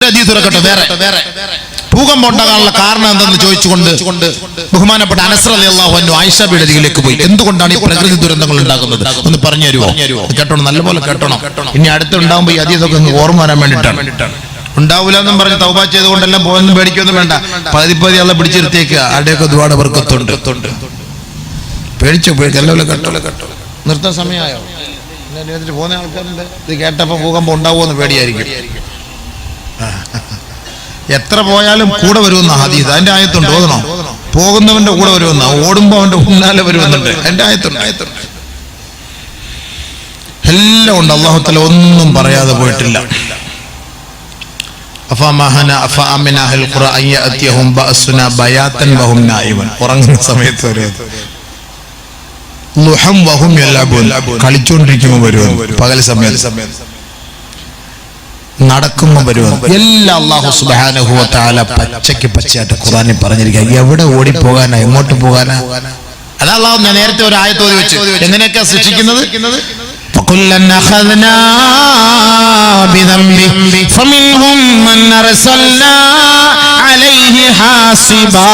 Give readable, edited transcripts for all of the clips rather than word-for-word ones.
ഹദീസ് തുറക്കട്ടെ. വേറെ ഭൂകമ്പം ഉണ്ടാകാനുള്ള കാരണം എന്തെന്ന് ചോദിച്ചുകൊണ്ട് ബഹുമാനപ്പെട്ട അനസ് റളിയല്ലാഹു അൻഹു ആയിഷ ബിയുടെ അരികിലേക്ക് പോയി. എന്തുകൊണ്ടാണ് ഈ പ്രകൃതി ദുരന്തങ്ങൾ ഉണ്ടാകുന്നത് ഒന്ന് പറഞ്ഞു തരുമോ? കേട്ടോണം, നല്ലപോലെ കേട്ടോണം. ഇനി അടുത്തുണ്ടാകുമ്പോൾ ഈ ഹദീസൊക്കെ ഓർമ്മ വരാൻ വേണ്ടിയിട്ടാണ്. ഉണ്ടാവില്ല എന്നും പറഞ്ഞ് തൗബ ചെയ്തുകൊണ്ടെല്ലാം പോയെന്നും പേടിക്കൊന്നും വേണ്ട. പതി അള്ള പിടിച്ചിരുത്തിയേക്കുക. ആരുടെയൊക്കെ ഒരുപാട് വർക്കത്തുണ്ട്. പേടിച്ചോ? നല്ലപോലെ കേട്ടോ. നിർത്താൻ സമയമായോ? പോകുന്ന ആൾക്കാരുണ്ട്. ഇത് കേട്ടപ്പോൾ ഭൂകമ്പം ഉണ്ടാവുമെന്ന് പേടിയായിരിക്കും. എത്ര പോയാലും കൂടെ വരുമെന്ന ഹദീസ്. അതിന്റെ ആയത്തുണ്ട്, ഓതണോ? പോകുന്നവന്റെ കൂടെ വരുമെന്ന, ഓടുമ്പോ അവന്റെ പിന്നാലെ വരുമെന്നുണ്ട്. അതിന്റെ ആയത്തുണ്ട്. എല്ലാം ഉണ്ട്. അല്ലാഹു തആല ഒന്നും പറയാതെ പോയിട്ടില്ല. ഉറങ്ങുന്ന സമയത്ത് കളിച്ചോണ്ടിരിക്കുമ്പോ വരുമെന്ന്, പകൽ സമയത്ത് നടക്കുമ്പോ വരുമെന്ന്. എല്ലാം അല്ലാഹു സുബ്ഹാനഹു വ തആല പച്ചയായിട്ട് ഖുർആനിൽ പറഞ്ഞിരിക്കുക. എവിടെ ഓടിപ്പോകാനാ, എങ്ങോട്ട് പോകാനാ? അതാ അല്ലാഹു നേരത്തെ ഒരു ആയത്ത് ഓതി വെച്ചു. എങ്ങനെയൊക്കെയാ ശിക്ഷിക്കുന്നത്? فَكُلًّا أَخَذْنَا بِذَنبِهِ فَمِنْهُمْ مَنْ أَرْسَلْنَا عَلَيْهِ حَاصِبًا.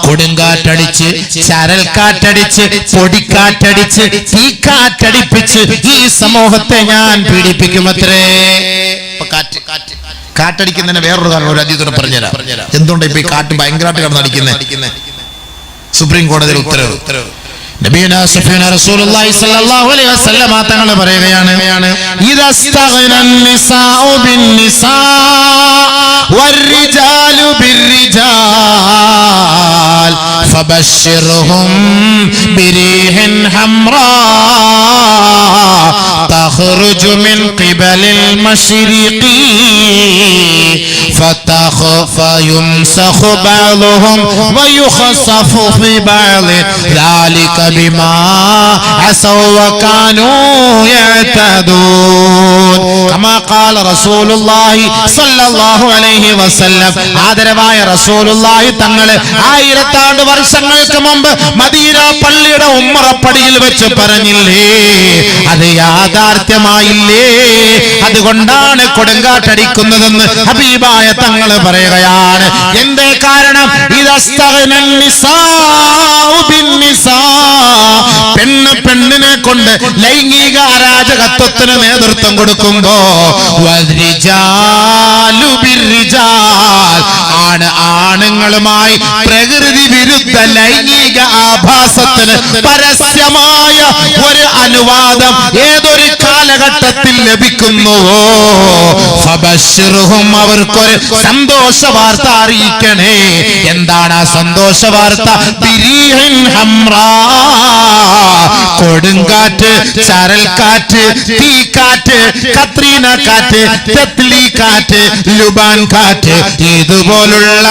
കൊടുങ്കാറ്റടിച്ച്, ചരൽക്കാറ്റടിച്ച്, പൊടിക്കാറ്റടിച്ച്, തീക്കാറ്റടിപ്പിച്ച് ഈ സമൂഹത്തെ ഞാൻ പീഡിപ്പിക്കുമത്രേ. കാറ്റടിക്കുന്നതിന് വേറൊരു കാരണം ഒരു ഹദീസിൽ പറഞ്ഞുതരാം. എന്തുകൊണ്ട് ഇപ്പൊ ഈ കാറ്റ് ഭയങ്കരമായിട്ട് കിടന്നടിക്കുന്നത്? സുപ്രീം കോടതിയുടെ ഉത്തരവ്. നബിയുനാ സഫീന റസൂലുള്ളാഹി സ്വല്ലല്ലാഹു അലൈഹി വസല്ലം തങ്ങൾ പറയുകയാണ്, ഇദസ്തഗ്നൻ നിസാഉ ബിന്നിസാ വർരിജാലു ബിർരിജാൽ ഫബശ്ശിർഹും ബിരീഹിൻ ഹംറാ തഖ്റുജു മിൻ ഖിബലിൽ മശ്രിഖി فيمسخ بعضهم ويخسف في بعض ذلك بما عصوا وكانوا يعتدون كما قال رسول الله صلى الله عليه وسلم. ആദരവായ റസൂലുള്ളാഹി തങ്ങൾ 1000 വർഷങ്ങൾക്ക് മുമ്പ് മദീന പള്ളിയുടെ ഉമ്മറപ്പടിയിൽ വെച്ച് പറഞ്ഞില്ലേ, അത് യാഥാർത്ഥ്യമായില്ലേ? അതുകൊണ്ടാണ് കൊടുങ്കാറ്റടിക്കുന്നതെന്ന് ഹബീബായ തങ്ങൾ പറയുകയാണ്. എന്തേ കാരണം? പെണ്ണിനെ കൊണ്ട് ലൈംഗിക അരാജകത്വത്തിന് നേതൃത്വം കൊടുക്കുമ്പോ ആണുങ്ങളുമായി പ്രകൃതി വിരുദ്ധ ലൈംഗിക ആഭാസത്തിന് പരസ്യമായ ഒരു അനുവാദം ഏതൊരു കാലഘട്ടത്തിൽ ലഭിക്കുന്നുവോ ഫബശ്ശിർഹും, അവർക്കൊരു സന്തോഷ വാർത്ത അറിയിക്കണേ. എന്താണ് ആ സന്തോഷ വാർത്ത? ബിരീഹിൻ ഹംറാ, കൊടുങ്കാറ്റ്, ചരൽക്കാറ്റ്, തീക്കാറ്റ്, കത്രീന കാറ്റ്, തെത്ലി കാറ്റ്, ലുബാൻ കാറ്റ്, ഇതുപോലുള്ള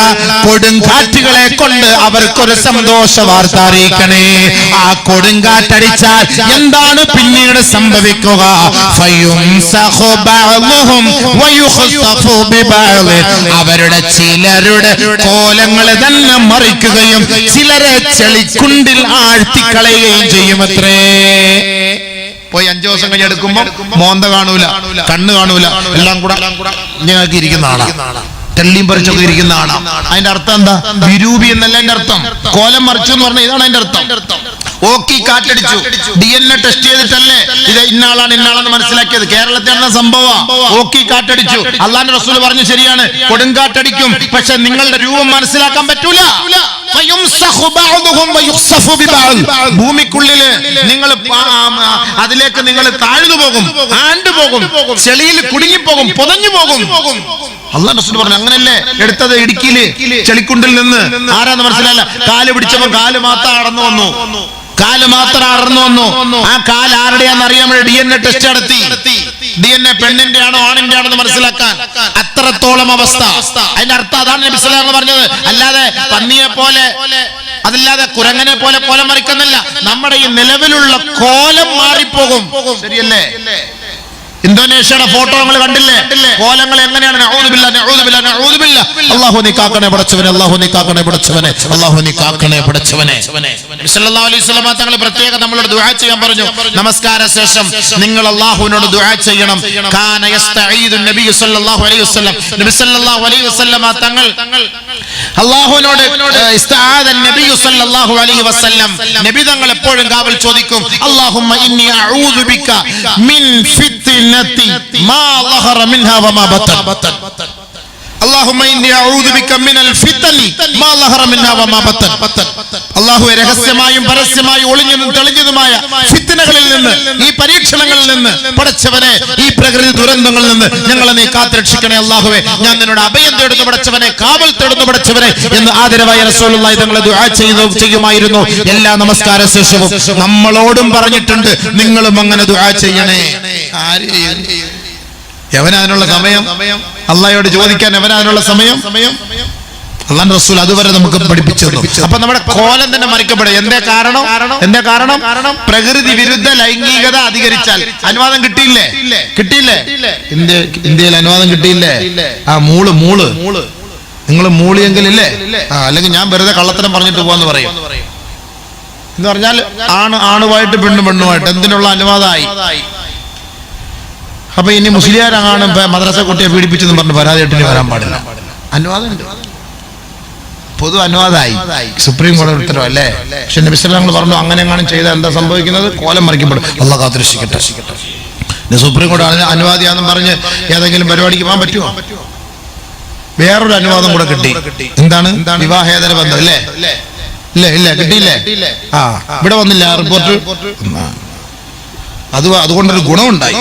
കൊടുങ്കാറ്റുകളെ കൊണ്ട് അവർക്കൊരു സന്തോഷ വാർത്ത അറിയിക്കണേ. ആ കൊടുങ്കാറ്റടിച്ചാൽ എന്താണ് പിന്നീട് സംഭവിക്കുക? ഫയുംസഖു ബഅ്ദുഹും വയുഖ്സഫു ബിബഅ്ദ്, അവരുടെ ചിലരുടെ കോലങ്ങൾ തന്നെ മറിക്കുകയും ചിലരെ ചെളിക്കുണ്ടിൽ ആഴ്ത്തിക്കളയുകയും ചെയ്യുമത്രേ. പോയി 5 ദിവസം കഴിഞ്ഞ് എടുക്കുമ്പോ മോന്ത കാണൂല, കണ്ണ് കാണൂല, എല്ലാം കൂടെ ഞങ്ങൾക്ക് ഇരിക്കുന്ന ആളാ, തെള്ളിയും പറിച്ചൊക്കെ ഇരിക്കുന്ന ആളാ. അതിന്റെ അർത്ഥം എന്താ? വിരൂപി എന്നല്ല അതിന്റെ അർത്ഥം. കോലം മറിച്ചു എന്ന് പറഞ്ഞാൽ ഇതാണ് അതിന്റെ അർത്ഥം. ഓക്കി കാറ്റടിച്ചു, DNA ടെസ്റ്റ് ചെയ്തിട്ടല്ലേ ഇത് ഇന്നാളാണെന്ന് മനസ്സിലാക്കിയത്. കേരളത്തിലാണ് സംഭവം. ഓക്കി കാറ്റടിച്ചു. അള്ളാഹുവിന്റെ റസൂൽ പറഞ്ഞു ശരിയാണ്, കൊടുങ്കാറ്റടിക്കും, പക്ഷെ നിങ്ങളുടെ രൂപം മനസ്സിലാക്കാൻ പറ്റൂല. ഭൂമിക്കുള്ളില് നിങ്ങൾ അതിലേക്ക് നിങ്ങൾ താഴ്ന്നു പോകും, ആണ്ടുപോകും, ചെളിയിൽ കുടുങ്ങിപ്പോകും, പുതഞ്ഞു പോകും. അള്ളാഹു റസൂൽ പറഞ്ഞു അങ്ങനല്ലേ എടുത്തത് ഇടുക്കിയില് ചെളിക്കുണ്ടിൽ നിന്ന്. ആരാന്ന് മനസ്സിലായില്ല. കാല് പിടിച്ചപ്പോ കാല് മാത്രം അടന്നു വന്നു. ആ കാല് ആരുടെയാന്ന് അറിയാൻ വേണ്ടി DNA ടെസ്റ്റ് നടത്തി. DNA പെണ്ണിന്റെ ആണോ ആണിന്റെ ആണോ എന്ന് മനസ്സിലാക്കാൻ. അത്രത്തോളം അവസ്ഥ. അതിന്റെ അർത്ഥം അതാണ് നബി സല്ലല്ലാഹു അലൈഹി വസല്ലം പറഞ്ഞത്. അല്ലാതെ പന്നിയെ പോലെ, അതല്ലാതെ കുരങ്ങനെ പോലെ കോലം മറിക്കുന്നല്ല. നമ്മുടെ ഈ നിലവിലുള്ള കോലം മാറിപ്പോകും. ശരിയല്ലേ? ഇന്തോനേഷ്യയുടെ ഫോട്ടോ നമ്മൾ കണ്ടില്ലേ? കോലങ്ങൾ എങ്ങനെയാണ്? അല്ലാഹു നീ കാക്കണേ പടച്ചവനെ, അല്ലാഹു നീ കാക്കണേ പടച്ചവനെ, അല്ലാഹു നീ കാക്കണേ പടച്ചവനെ. സല്ലല്ലാഹു അലൈഹി വസല്ലം തങ്ങൾ പ്രത്യേകം നമ്മളോട് ദുആ ചെയ്യാൻ പറഞ്ഞു. നമസ്കാര ശേഷം നിങ്ങൾ അല്ലാഹുവിനോട് ദുആ ചെയ്യണം. കാന യസ്തഈദു നബി സല്ലല്ലാഹു അലൈഹി വസല്ലം, നബി സല്ലല്ലാഹു അലൈഹി വസല്ലം തങ്ങൾ അല്ലാഹുവിനോട് ഇസ്തആദ നബി സല്ലല്ലാഹു അലൈഹി വസല്ലം, നബി തങ്ങൾ എപ്പോഴും കാവൽ ചോദിക്കും. അല്ലാഹുമ്മ ഇന്നി അഊദു ബിക മിൻ ഫിത്നതി മാ ളഹറ മിൻഹാ വമാ ബത്തൻ. اللهم اني اعوذ بك من الفتن ما ظهر منها وما بطن. അല്ലാഹുവേ, രഹസ്യമായും പരസ്യമായും ഒളിഞ്ഞതും തെളിഞ്ഞതുമായ ഫിത്നകളിൽ നിന്ന്, ഈ പരീക്ഷണങ്ങളിൽ നിന്ന് പടച്ചവനെ, ഈ പ്രകൃതി ദുരന്തങ്ങളിൽ നിന്ന് ഞങ്ങളെ നീ കാത്തുരക്ഷിക്കണേ അല്ലാഹുവേ. ഞാൻ നിന്നോട് അഭയം തേടുന്നു പടച്ചവനെ, കാവൽ തേടുന്നു പടച്ചവനെ എന്ന് ആദരവായ റസൂലുള്ളാഹി തങ്ങൾ ദുആ ചെയ്യുമായിരുന്നു എല്ലാ നമസ്കാര ശേഷവും. നമ്മളോടും പറഞ്ഞിട്ടുണ്ട് നിങ്ങളും അങ്ങനെ ദുആ ചെയ്യണേ. എവനതിനുള്ള സമയം? അള്ളാഹയോട് ചോദിക്കാൻ എവനതിനുള്ള സമയം? അള്ളാഹു റസൂൽ അതുവരെ നമുക്ക് പഠിപ്പിച്ചു. അപ്പൊ നമ്മുടെ കോലം തന്നെ മറിക്കപ്പെടും. എന്താ കാരണം? പ്രകൃതി വിരുദ്ധ ലൈംഗികത അധികരിച്ചാൽ അനുവാദം കിട്ടിയില്ലേ? ഇന്ത്യയിൽ അനുവാദം കിട്ടിയില്ലേ? ആ മൂള് നിങ്ങൾ മൂളിയെങ്കിലല്ലേ? അല്ലെങ്കിൽ ഞാൻ വെറുതെ കള്ളത്തരം പറഞ്ഞിട്ട് പോവാന്ന് പറയും. എന്ന് പറഞ്ഞാൽ ആണുമായിട്ട് പെണ്ണുമായിട്ട് എന്തിനുള്ള അനുവാദമായി? അപ്പൊ ഇനി മുസ്ലിയാരാണ് മദ്രസ കുട്ടിയെ പീഡിപ്പിച്ചെന്ന് പറഞ്ഞ് പരാതിയായിട്ട് വരാൻ പാടില്ല. അനുവാദം പൊതു അനുവാദമായി, സുപ്രീം കോടതി ഉത്തരവല്ലേ? പക്ഷെ നബി സല്ലല്ലാഹു അലൈഹി വസല്ലം പറഞ്ഞു അങ്ങനെ എങ്ങാനും ചെയ്താൽ എന്താ സംഭവിക്കുന്നത്? കോലം മറിക്കപ്പെടും. അല്ലാഹു കാത്തുരക്ഷിക്കട്ടെ. സുപ്രീം കോടതി അനുവാദിയാണെന്ന് പറഞ്ഞ് ഏതെങ്കിലും പരിപാടിക്ക് പോകാൻ പറ്റുമോ? വേറൊരു അനുവാദം കൂടെ കിട്ടി. എന്താണ്? വിവാഹേതര ബന്ധം അല്ലേ? ഇല്ല കിട്ടിയില്ലേ? ഇവിടെ വന്നില്ല റിപ്പോർട്ട്. അതുകൊണ്ടൊരു ഗുണമുണ്ടായി.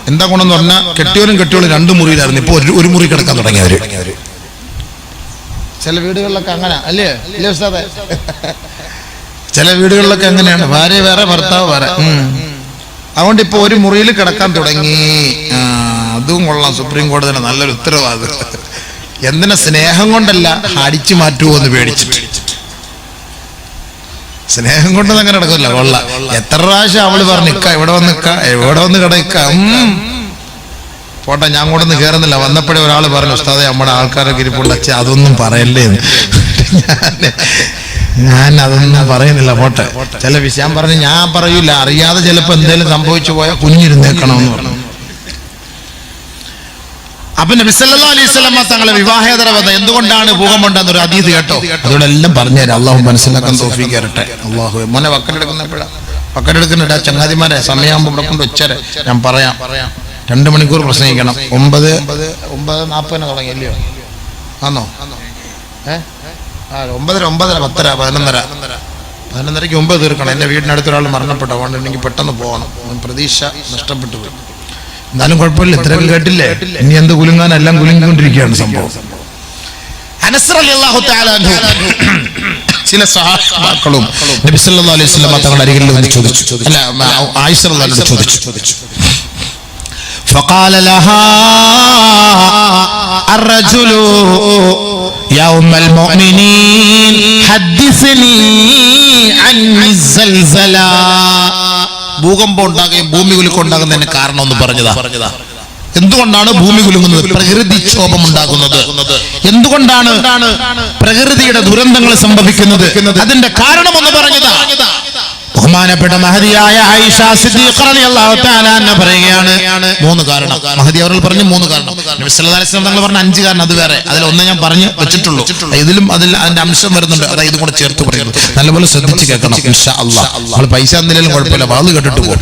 എന്താ ഗുണം എന്ന് പറഞ്ഞാൽ കെട്ടിയോനും രണ്ട് മുറിയിലായിരുന്നു. ഇപ്പൊ ഒരു മുറി കിടക്കാൻ തുടങ്ങിയവര്. ചില വീടുകളിലൊക്കെ അങ്ങനെ അല്ലേ ഉസ്താദേ? ചില വീടുകളിലൊക്കെ അങ്ങനെയാണ്, ഭാര്യ വേറെ ഭർത്താവ് വേറെ. അതുകൊണ്ട് ഇപ്പൊ ഒരു മുറിയിൽ കിടക്കാൻ തുടങ്ങി. അതും കൊള്ളാം. സുപ്രീം കോടതിയുടെ നല്ലൊരു ഉത്തരവാദം. എന്തിനാ? സ്നേഹം കൊണ്ടല്ല, അടിച്ചു മാറ്റുമോ എന്ന് പേടിച്ചിട്ട്. സ്നേഹം കൊണ്ടത് അങ്ങനെ നടക്കില്ല. കൊള്ള എത്ര പ്രാവശ്യം അവള് പറഞ്ഞു ഇവിടെ വന്ന് കിടക്ക പോട്ടെ, ഞാൻ കൊണ്ടൊന്നും കയറുന്നില്ല. വന്നപ്പോഴേ ഒരാൾ പറഞ്ഞു, ഉസ്താദേ നമ്മുടെ ആൾക്കാരൊക്കെ ഇരിപ്പുണ്ട്, അച്ഛ അതൊന്നും പറയല്ലേ. ഞാൻ അതൊന്നും പറയുന്നില്ല, പോട്ടെ. ചില വിഷയം പറഞ്ഞ് ഞാൻ പറയൂല, അറിയാതെ ചിലപ്പോ എന്തെങ്കിലും സംഭവിച്ചു പോയാൽ കുഞ്ഞിരുന്നേക്കണമെന്ന് പറഞ്ഞു. അപ്പൊ നബി സല്ലല്ലാഹു അലൈഹി വസല്ലം തങ്ങളെ വിവാഹേതര ബന്ധം എന്തുകൊണ്ടാണ് ഭൂകമ്പുണ്ടെന്ന് ഒരു ഹദീസ് കേട്ടോ. അതുകൊണ്ട് എല്ലാം പറഞ്ഞുതരാം. അള്ളാഹു മനസ്സിലാക്കാൻ തൗഫീഖ് തരട്ടെ. അള്ളാഹു മോനെ വക്കലെടുക്കുന്നുണ്ട്. ചങ്ങാതിമാരെ സമയമാകുമ്പോൾ ഇവിടെ കൊണ്ട് വെച്ചേരെ, ഞാൻ പറയാം. 2 മണിക്കൂർ പ്രസംഗിക്കണം. 9:40 തുടങ്ങിയല്ലയോ? ആന്നോ? 9:10 11:30ക്ക് മുമ്പ് തീർക്കണം. എന്റെ വീടിനടുത്ത് ഒരാൾ മരണപ്പെട്ടു. അതുകൊണ്ട് എനിക്ക് പെട്ടെന്ന് പോകണം. പ്രതീക്ഷ നഷ്ടപ്പെട്ടു പോയി. എന്നാലും കുഴപ്പമില്ല, ഇത്രയൊക്കെ കേട്ടില്ലേ? ഇനി എന്ത് കുലുങ്ങാൻ, എല്ലാം കുലുങ്ങിക്കൊണ്ടിരിക്കുകയാണ് സംഭവം. അനസ് റളിയല്ലാഹു തആല അൻഹു ചില സഹാബാക്കളും നബി സല്ലല്ലാഹു അലൈഹി വസല്ലം തങ്ങളുടെ അരികിൽ വന്ന് ചോദിച്ചു. അല്ല, ആയിഷ റളിയല്ലാഹു അൻഹ ചോദിച്ചു. فقال لها الرجل يا أم المؤمنين حدثني عن الزلزلة. ഭൂകമ്പം ഉണ്ടാകുകയും ഭൂമി കുലുക്കം ഉണ്ടാകുന്നതിന് കാരണം ഒന്ന് പറഞ്ഞതാ. എന്തുകൊണ്ടാണ് ഭൂമി കുലുങ്ങുന്നത്? പ്രകൃതിക്ഷോഭം ഉണ്ടാകുന്നത് എന്തുകൊണ്ടാണ്? പ്രകൃതിയുടെ ദുരന്തങ്ങൾ സംഭവിക്കുന്നത്. അതിന്റെ കാരണം ഒന്ന് പറഞ്ഞതാ. ബഹുമാനപ്പെട്ട മഹദിയായ ആയിഷ സിദ്ദീഖ റളിയല്ലാഹു തആല അൻഹ പറയുകയാണ് 3 കാരണം. മഹദി അവർ പറഞ്ഞു 3 കാരണം. നബി സല്ലല്ലാഹു അലൈഹി വസല്ലം തങ്ങൾ പറഞ്ഞ 5 കാരണം. അത് വേറെ, അതിലൊന്ന് ഞാൻ പറഞ്ഞു വെച്ചിട്ടുള്ളൂ. അതിന്റെ അംശം വരുന്നുണ്ട്. അതായത് ഇതും കൂടെ ചേർത്ത് പറയുന്നു. നല്ലപോലെ ശ്രദ്ധിച്ച് കേൾക്കണം ഇൻഷാ അല്ലാഹ്. നമ്മൾ പൈസ എന്തിനും കുഴപ്പമില്ല, വാള് കേട്ടിട്ട് പോകും.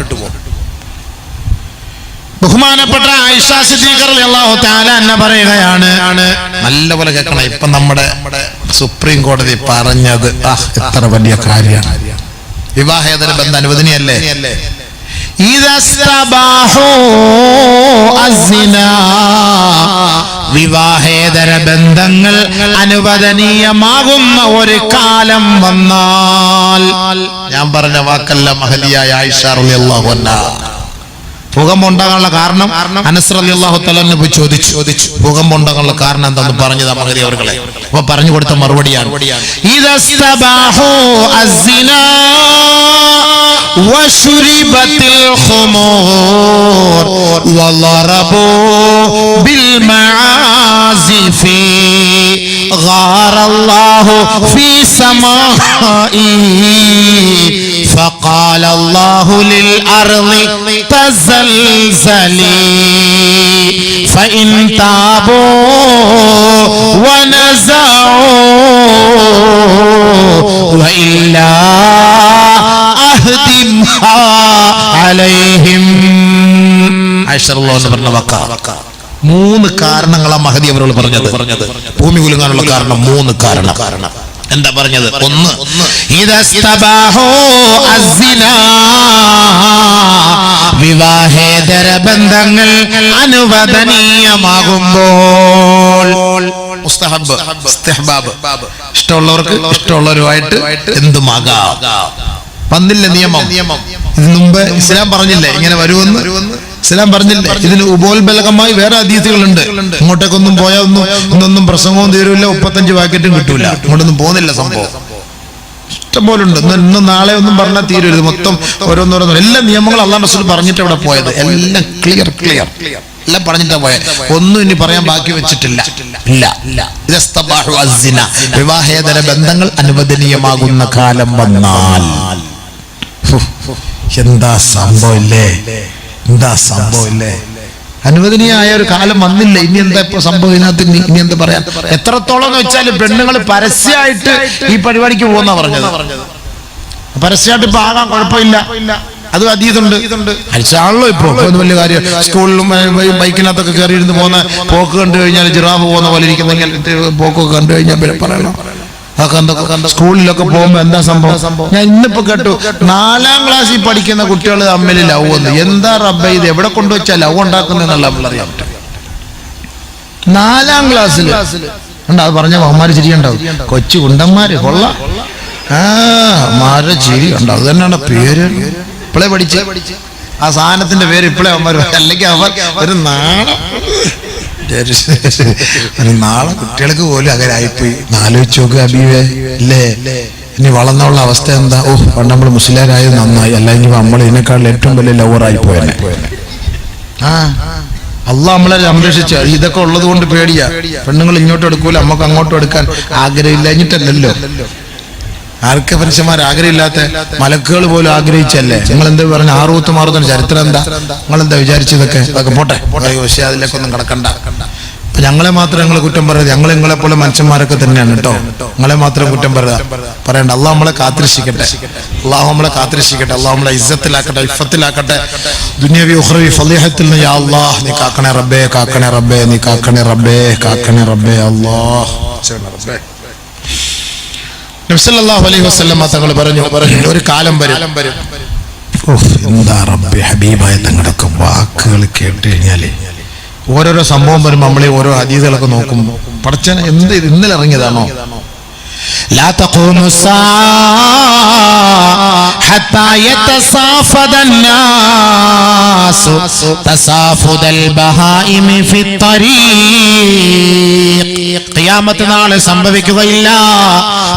ബഹുമാനപ്പെട്ട ആയിഷ സിദ്ദീഖ റളിയല്ലാഹു തആല അൻഹ പറയുകയാണ്, നല്ലപോലെ കേൾക്കണം. ഇപ്പൊ നമ്മുടെ സുപ്രീം കോടതി പറഞ്ഞത് എത്ര വലിയ കാര്യമാണ്. വിവാഹേതര ബന്ധം അനുവദനീയല്ലേ? വിവാഹേതര ബന്ധങ്ങൾ അനുവദനീയമാകുന്ന ഒരു കാലം വന്നാൽ, ഞാൻ പറഞ്ഞ വാക്കല്ല മഹദിയായ ആയിഷ റളിയല്ലാഹു അൻഹ ഭൂകമ്പം ഉണ്ടാകാനുള്ള കാരണം അനസ് റളിയല്ലാഹു തആല പോയി ചോദിച്ചു ഭൂകമ്പം ഉണ്ടാകാനുള്ള കാരണം എന്താന്ന് പറഞ്ഞതാ മഹദി അവർകളെ. അപ്പൊ പറഞ്ഞു കൊടുത്ത മറുപടിയാണ് ഇദസ്തബാഹു അസ്സിനാ വശുരിബത്തിൽ ഖുമൂർ വളറബു ബിൽ മആസിഫി ഗാറല്ലാഹു ഫീ സമാഇ فقال الله للأرض تزلزلي فإن تابوا ونزعوا وإلا أهدمها عليهم. മൂന്ന് കാരണങ്ങളാ മഹദി അവരോട് പറഞ്ഞത്. ഭൂമി കുലുങ്ങാനുള്ള കാരണം മൂന്ന് കാരണം. എന്താ പറഞ്ഞത്? ഒന്ന്, വിവാഹേതര ബന്ധങ്ങൾ അനുവദനീയമാകുമ്പോൾ ഇഷ്ടമുള്ളവർക്ക് ഇഷ്ടമുള്ളവരുമായിട്ട് എന്തുമാകാം. പന്തില്ല നിയമം. ഇതിനു മുമ്പ് ഇസ്ലാം പറഞ്ഞില്ലേ ഇങ്ങനെ വരുമെന്ന്? ഇസ്ലാം പറഞ്ഞില്ലേ? ഇതിന് ഉപോത്ബലകമായി വേറെ ഹദീസുകളുണ്ട്. ഇങ്ങോട്ടേക്കൊന്നും പോയാൽ ഒന്നും പ്രസംഗവും തീരൂല, 35 പാക്കറ്റും കിട്ടൂല. ഇങ്ങോട്ടൊന്നും പോകുന്നില്ല സംഭവം. ഇഷ്ടംപോലെ ഉണ്ട്. ഇന്നും നാളെ ഒന്നും പറഞ്ഞാൽ തീരരുത്. മൊത്തം ഓരോന്നോരോന്നും എല്ലാ നിയമങ്ങളും അല്ലാഹു റസൂൽ പറഞ്ഞിട്ട് അവിടെ പോയത്. എല്ലാം ക്ലിയർ എല്ലാം പറഞ്ഞിട്ടാ പോയത്. ഒന്നും ഇനി പറയാൻ ബാക്കി വെച്ചിട്ടില്ല. വിവാഹേതര ബന്ധങ്ങൾ അനുവദനീയമാകുന്ന കാലം വന്നാൽ എന്താ സംഭവം ഇല്ലേ? അനുവദനീയമായ ഒരു കാലം വന്നില്ല. ഇനി എന്താ ഇപ്പൊ സംഭവം? ഇതിനകത്ത് ഇനി എന്താ പറയാൻ? എത്രത്തോളം എന്ന് വെച്ചാൽ പെണ്ണുങ്ങൾ പരസ്യമായിട്ട് ഈ പരിപാടിക്ക് പോകുന്ന പറഞ്ഞത്. പരസ്യമായിട്ട് ഇപ്പൊ ആകാൻ കുഴപ്പമില്ല. അത് അതീതുണ്ട്. അടിച്ചാണല്ലോ ഇപ്പൊ വലിയ കാര്യം. സ്കൂളിലും ബൈക്കിനകത്തൊക്കെ കയറിയിരുന്ന് പോകുന്ന പോക്ക് കണ്ടു കഴിഞ്ഞാൽ ജിറാഫ് പോകുന്ന പോലെ ഇരിക്കുന്നെങ്കിൽ പോക്കൊക്കെ കണ്ടു കഴിഞ്ഞാൽ പറയണം. സ്കൂളിലൊക്കെ പോകുമ്പോ എന്താ സംഭവം? ഞാൻ ഇന്നിപ്പോ കേട്ടു 4ാം ക്ലാസ്സിൽ പഠിക്കുന്ന കുട്ടികൾ തമ്മിൽ ലവ് വന്നു. എന്താ റബ്ബേ ഇത് എവിടെ കൊണ്ടുവച്ചാ ലവ് ഉണ്ടാക്കുന്നുള്ള അറിയാൻ പറ്റും. 4ാം ക്ലാസ്സിൽ ഉണ്ട്. അത് പറഞ്ഞ അവന്മാര് ചിരിയുണ്ടാവും. കൊച്ചു കുണ്ടന്മാര് കൊള്ളാം. മാരുടെ ചിരി ഉണ്ടാവും. അത് തന്നെയാണ് പേര്. ഇപ്പോഴേ പഠിച്ച് ആ സാധനത്തിന്റെ പേര് ഇപ്പോഴേ അവന്മാർ. അല്ലെങ്കിൽ അവർ ഒരു നാളെ കുട്ടികൾക്ക് പോലും അങ്ങനെ ആയിപ്പോയി. ആലോചിച്ച് നോക്കുക അബീവേ അല്ലേ? ഇനി വളർന്നുള്ള അവസ്ഥ എന്താ? പണ്ട് നമ്മൾ മുസ്ലിംരായത് നന്നായി, അല്ലെങ്കിൽ നമ്മൾ ഇതിനേക്കാൾ ഏറ്റവും വലിയ ലവറായി പോയനെ. അള്ളാഹ് നമ്മളെ സംരക്ഷിച്ച. ഇതൊക്കെ ഉള്ളത് കൊണ്ട് പേടിയാ. പെണ്ണുങ്ങൾ ഇങ്ങോട്ടും എടുക്കൂല, നമുക്ക് അങ്ങോട്ടും എടുക്കാൻ ആഗ്രഹമില്ലഞ്ഞിട്ടല്ലോ. ആർക്ക് മനുഷ്യന്മാർ ആഗ്രഹമില്ലാത്ത മലക്കുകൾ പോലും ആഗ്രഹിച്ചല്ലേ? നിങ്ങൾ എന്താ പറഞ്ഞ ആറൂത്ത് മാറുന്ന ചരിത്രം എന്താ? നിങ്ങളെന്താ വിചാരിച്ചതൊക്കെ? അതൊക്കെ പോട്ടെ, പക്ഷേ അതിലേക്കൊന്നും കടക്കണ്ട. അപ്പൊ ഞങ്ങളെ മാത്രം നിങ്ങൾ കുറ്റം പറയരുത്. ഞങ്ങൾ നിങ്ങളെ പോലെ മനുഷ്യന്മാരൊക്കെ തന്നെയാണ് കേട്ടോ. നിങ്ങളെ മാത്രം കുറ്റം പറയണ്ട. അള്ളാഹ് നമ്മളെ കാത്തിരക്ഷിക്കട്ടെ. അള്ളാഹു നമ്മളെ കാത്തിരക്ഷിക്കട്ടെ. അള്ളാഹു നമ്മളെ ഇസ്സത്തിലാക്കട്ടെ, ഇഫത്തിലാക്കട്ടെ. ദുനിയാവി ഉഖ്റവി ഫളീഹത്തിൽ നിന്ന് യാ അല്ലാഹ് നീ കാക്കണേ റബ്ബേ, കാക്കണേ റബ്ബേ, നീ കാക്കണേ റബ്ബേ, കാക്കണേ റബ്ബേ അല്ലാഹ്. നബി സല്ലല്ലാഹു അലൈഹി വസല്ലം തങ്ങൾ പറഞ്ഞു ഒരു കാലം വരും. എന്താ റബ്ബേ, ഹബീബായ തങ്ങളുടെ വാക്കുകൾ കേട്ട് കഴിഞ്ഞാല് ഓരോരോ സംഭവം വരുമ്പോൾ നമ്മളെ ഓരോ ഹദീസുകളൊക്കെ നോക്കുമ്പോൾ പടച്ചനെ എന്ത് ഇന്നലെ ഇറങ്ങിയതാണോ? لا تقوم الساعة حتى يتصافد الناس تصافد البهائم في الطريق. ഖിയാമത്ത് നാളെ സംഭവിക്കുകയില്ല.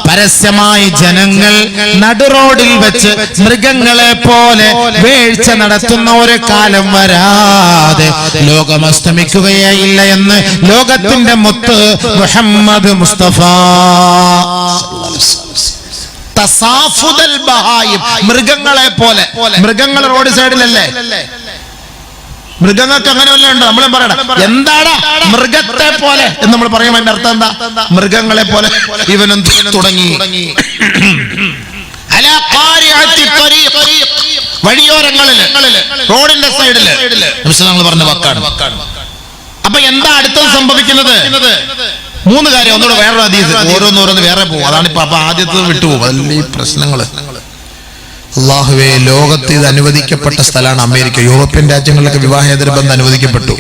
പരസ്യമായി ജനങ്ങൾ നടുറോഡിൽ വെച്ച് മൃഗങ്ങളെ പോലെ വീഴ്ച നടത്തുന്ന ഒരു കാലം വരാതെ ലോകം അസ്തമിക്കുകയില്ല എന്ന് ലോകത്തിന്റെ മുത്ത് മുഹമ്മദ് മുസ്തഫ. മൃഗങ്ങളെ പോലെ. മൃഗങ്ങൾ റോഡ് സൈഡിലല്ലേ? മൃഗങ്ങൾക്ക് അങ്ങനെ വല്ല ഉണ്ടോ? നമ്മളെ പറയണം എന്താടാ മൃഗത്തെ പോലെ എന്ന് നമ്മൾ പറയുമ്പോൾ അതിന്റെ അർത്ഥം എന്താ? മൃഗങ്ങളെ പോലെ ഇവനും തുടങ്ങി. വഴിയോരങ്ങളില് റോഡിന്റെ സൈഡില് പറഞ്ഞ വാക്കാണ്. അപ്പൊ എന്താ അടുത്തത് സംഭവിക്കുന്നത്? 3 കാര്യം. ഒന്നുകൂടെ വേറൊരു ഹദീസ്. ഓരോന്നോരോന്ന് വേറെ പോകും. അതാണ് ഇപ്പൊ. അപ്പൊ ആദ്യത്തെ വിട്ടുപോകും. അതല്ല ഈ പ്രശ്നങ്ങള്. അല്ലാഹുവേ, ലോകത്ത് ഇത് അനുവദിക്കപ്പെട്ട സ്ഥലമാണ് അമേരിക്ക. യൂറോപ്യൻ രാജ്യങ്ങളിലൊക്കെ വിവാഹേതര ബന്ധം അനുവദിക്കപ്പെട്ടു.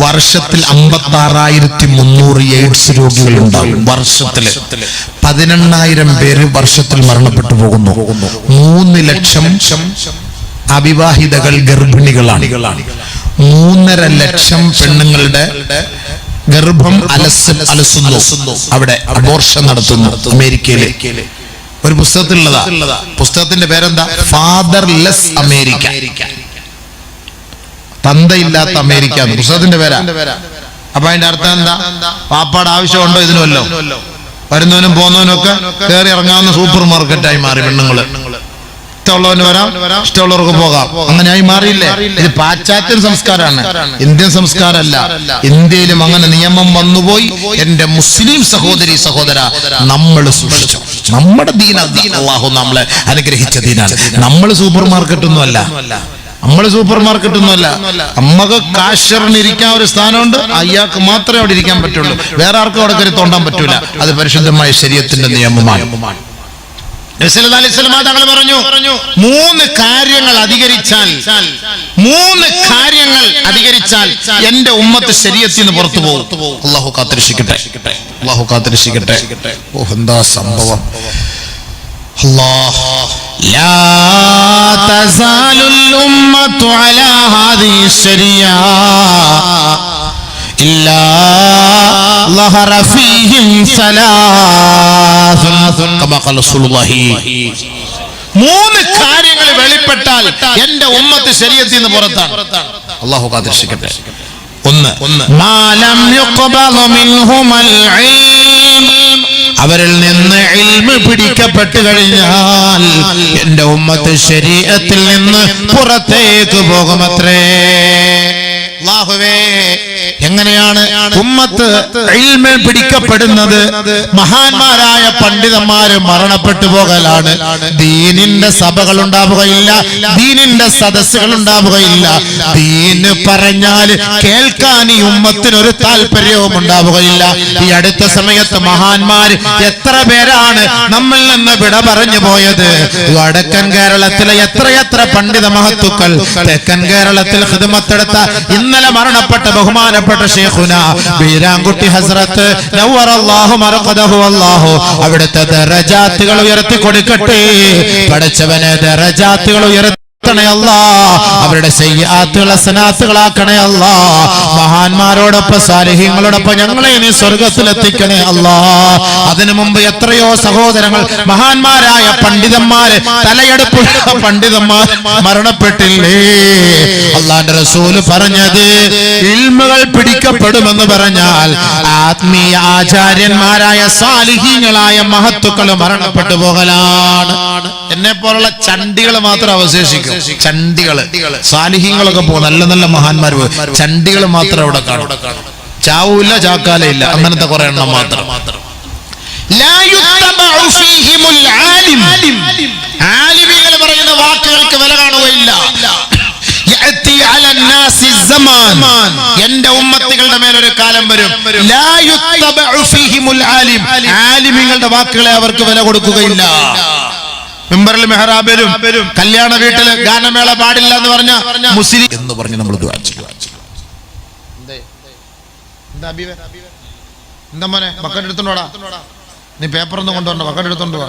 വർഷത്തിൽ 56,300 എയ്ഡ്സ് രോഗികൾ ഉണ്ടാകും. വർഷത്തില് 18,000 പേര് വർഷത്തിൽ മരണപ്പെട്ടു പോകുന്നു. 3 ലക്ഷം അവിവാഹിതകൾ ഗർഭിണികളാണ്. 3.5 ലക്ഷം പെണ്ണുങ്ങളുടെ ഗർഭം അലസുന്നു. അവിടെ അബോർഷൻ നടത്തുന്നു അമേരിക്കയിലെ. ഒരു പുസ്തകത്തിലുള്ളതാ. പുസ്തകത്തിന്റെ പേരെന്താ? ഫാദർലെസ് അമേരിക്ക, തന്തയില്ലാത്ത അമേരിക്ക. പുസ്തകത്തിന്റെ പേരാ. അപ്പൊ അതിന്റെ അർത്ഥം എന്താ? പാപ്പാട് ആവശ്യമുണ്ടോ ഇതിനുമല്ലോ? വരുന്നവനും പോകുന്നവനും ഒക്കെ കയറി ഇറങ്ങാവുന്ന സൂപ്പർ മാർക്കറ്റായി മാറി പെണ്ണുങ്ങള്. ഇഷ്ടമുള്ളവന് വരാം, ഇഷ്ടമുള്ളവർക്ക് പോകാം. അങ്ങനെയായി മാറിയില്ലേ? ഇത് പാശ്ചാത്യ സംസ്കാരമാണ്, ഇന്ത്യൻ സംസ്കാരമല്ല. ഇന്ത്യയിലും അങ്ങനെ നിയമം വന്നുപോയി. എന്റെ മുസ്ലിം സഹോദരി സഹോദര, നമ്മൾ സൂക്ഷിച്ചു. നമ്മുടെ ദീന അല്ലാഹു നമ്മളെ അനുഗ്രഹിച്ച ദീനാണ്. നമ്മൾ സൂപ്പർ മാർക്കറ്റൊന്നും അല്ല. നമ്മക്ക് കാശറിന് ഇരിക്കാൻ ഒരു സ്ഥാനമുണ്ട്. അയാൾക്ക് മാത്രമേ അവിടെ ഇരിക്കാൻ പറ്റുള്ളൂ. വേറെ ആർക്കും അവിടെ കയറി തോണ്ടാൻ പറ്റൂല. അത് പരിശുദ്ധമായ ശരീഅത്തിന്റെ നിയമമാണ്. തങ്ങൾ പറഞ്ഞു 3 കാര്യങ്ങൾ അധികരിച്ചാൽ എന്റെ ഉമ്മത്ത് ശരീഅത്തിൽ നിന്ന് പുറത്തു പോകും. അല്ലാഹു കാത്തിരക്ഷിക്കട്ടെ. എന്താ സംഭവം? لا تزال الأمة على هذه الشريعة إلا ظهر فيهم ثلاث كما قال رسول الله. 3 കാര്യങ്ങൾ വെളിപ്പെട്ടാൽ എന്റെ ഉമ്മത്ത് ശരീഅത്തിൽ നിന്ന് പുറത്താണ്. അല്ലാഹു കാത്തിരക്ഷിക്കട്ടെ. 1 മാലം യുഖ്ബദ മിൻഹുൽ ഇൽം, അവരിൽ നിന്ന് ഇൽമ് പിടിക്കപ്പെട്ടു കഴിഞ്ഞാൽ എന്റെ ഉമ്മത്ത് ശരീഅത്തിൽ നിന്ന് പുറത്തേക്ക് പോകുമത്രേ. അല്ലാഹുവേ, എങ്ങനെയാണ് ഉമ്മത്ത് ഇൽമ് പിടിക്കപ്പെടുന്നത്? മഹാന്മാരായ പണ്ഡിതന്മാര് മരണപ്പെട്ടു പോകലാണ്. ദീനിന്റെ സഭകൾ ഉണ്ടാവുകയില്ല, ദീനിന്റെ സദസ്സുകൾ ഉണ്ടാവുകയില്ല. ദീന് പറഞ്ഞാൽ കേൾക്കാൻ ഈ ഉമ്മത്തിനൊരു താല്പര്യവും ഉണ്ടാവുകയില്ല. ഈ അടുത്ത സമയത്ത് മഹാന്മാര് എത്ര പേരാണ് നമ്മിൽ നിന്ന് വിട പറഞ്ഞു പോയത്? വടക്കൻ കേരളത്തിലെ എത്രയെത്ര പണ്ഡിത മഹത്തുക്കൾ, തെക്കൻ കേരളത്തിൽ ഖിദ്മത്തെടുത്ത ഇന്നലെ മരണപ്പെട്ട ബഹുമാനപ്പെട്ട ശൈഖുന ബീരാൻകുട്ടി ഹസ്രത്ത് നവ്വറല്ലാഹു മർഖദഹു, അല്ലാഹു അവിടുത്തെ ദറജാത്തുകൾ ഉയർത്തി കൊടുക്കട്ടെ. പടച്ചവനെ ദറജാത്തുകൾ ഉയർത്തണേ അല്ലാഹ്, അവരുടെ സയ്യിആത്തുകൾ ഹസനാത്തുകളാക്കണേ അല്ലാഹ്. മഹാന്മാരോടൊപ്പം സാലിഹീങ്ങളോടൊപ്പം ഞങ്ങളെ നീ സ്വർഗ്ഗത്തിലെത്തിക്കണേ അല്ലാഹ്. അതിനു മുമ്പ് എത്രയോ സഹോദരങ്ങൾ, മഹാന്മാരായ പണ്ഡിതന്മാര്, തലയെടുപ്പുള്ള പണ്ഡിതന്മാർ മരണപ്പെട്ടില്ലേ? അല്ലാഹുവിന്റെ റസൂല് പറഞ്ഞത് ഇൽമുകൾ പിടിക്കപ്പെടുമെന്ന് പറഞ്ഞാൽ ആത്മീയ ആചാര്യന്മാരായ സാലിഹീങ്ങളായ മഹത്തുക്കൾ മരണപ്പെട്ടു പോകലാണ്. എന്നെ പോലുള്ള ചണ്ടികൾ മാത്രം അവശേഷിക്കും. ചണ്ടികള്, സാലിഹീങ്ങളൊക്കെ പോകും, നല്ല നല്ല മഹാന്മാർ, ചണ്ടികൾ മാത്രം അവിടെ കാണും. ചാവൂല്ല, ചാക്കാലയില്ല, അങ്ങനത്തെ കുറെ എണ്ണം മാത്രം. ആലിമീങ്ങൾ പറയുന്ന വാക്കുകൾക്ക് വില കാണുകയില്ല. എന്റെ ഉമ്മത്തികളുടെ മേലൊരു കാലം വരും, ആലിമീങ്ങളുടെ വാക്കുകളെ അവർക്ക് വില കൊടുക്കുകയില്ല. മിമ്പറിൽ മെഹ്റാബിലും കല്യാണ വീട്ടില് ഗാനമേള പാടില്ല എന്ന് പറഞ്ഞ മുസ്ലിം എന്ന് പറഞ്ഞ് നമ്മൾ ദുആ ചെയ്യും. എന്താ മോനെ, ബക്കറ്റ് എടുത്തോണ്ടാ, നീ പേപ്പർ ഒന്നും കൊണ്ടുവന്നോ, ബക്കറ്റ് എടുത്തോണ്ട് വാ.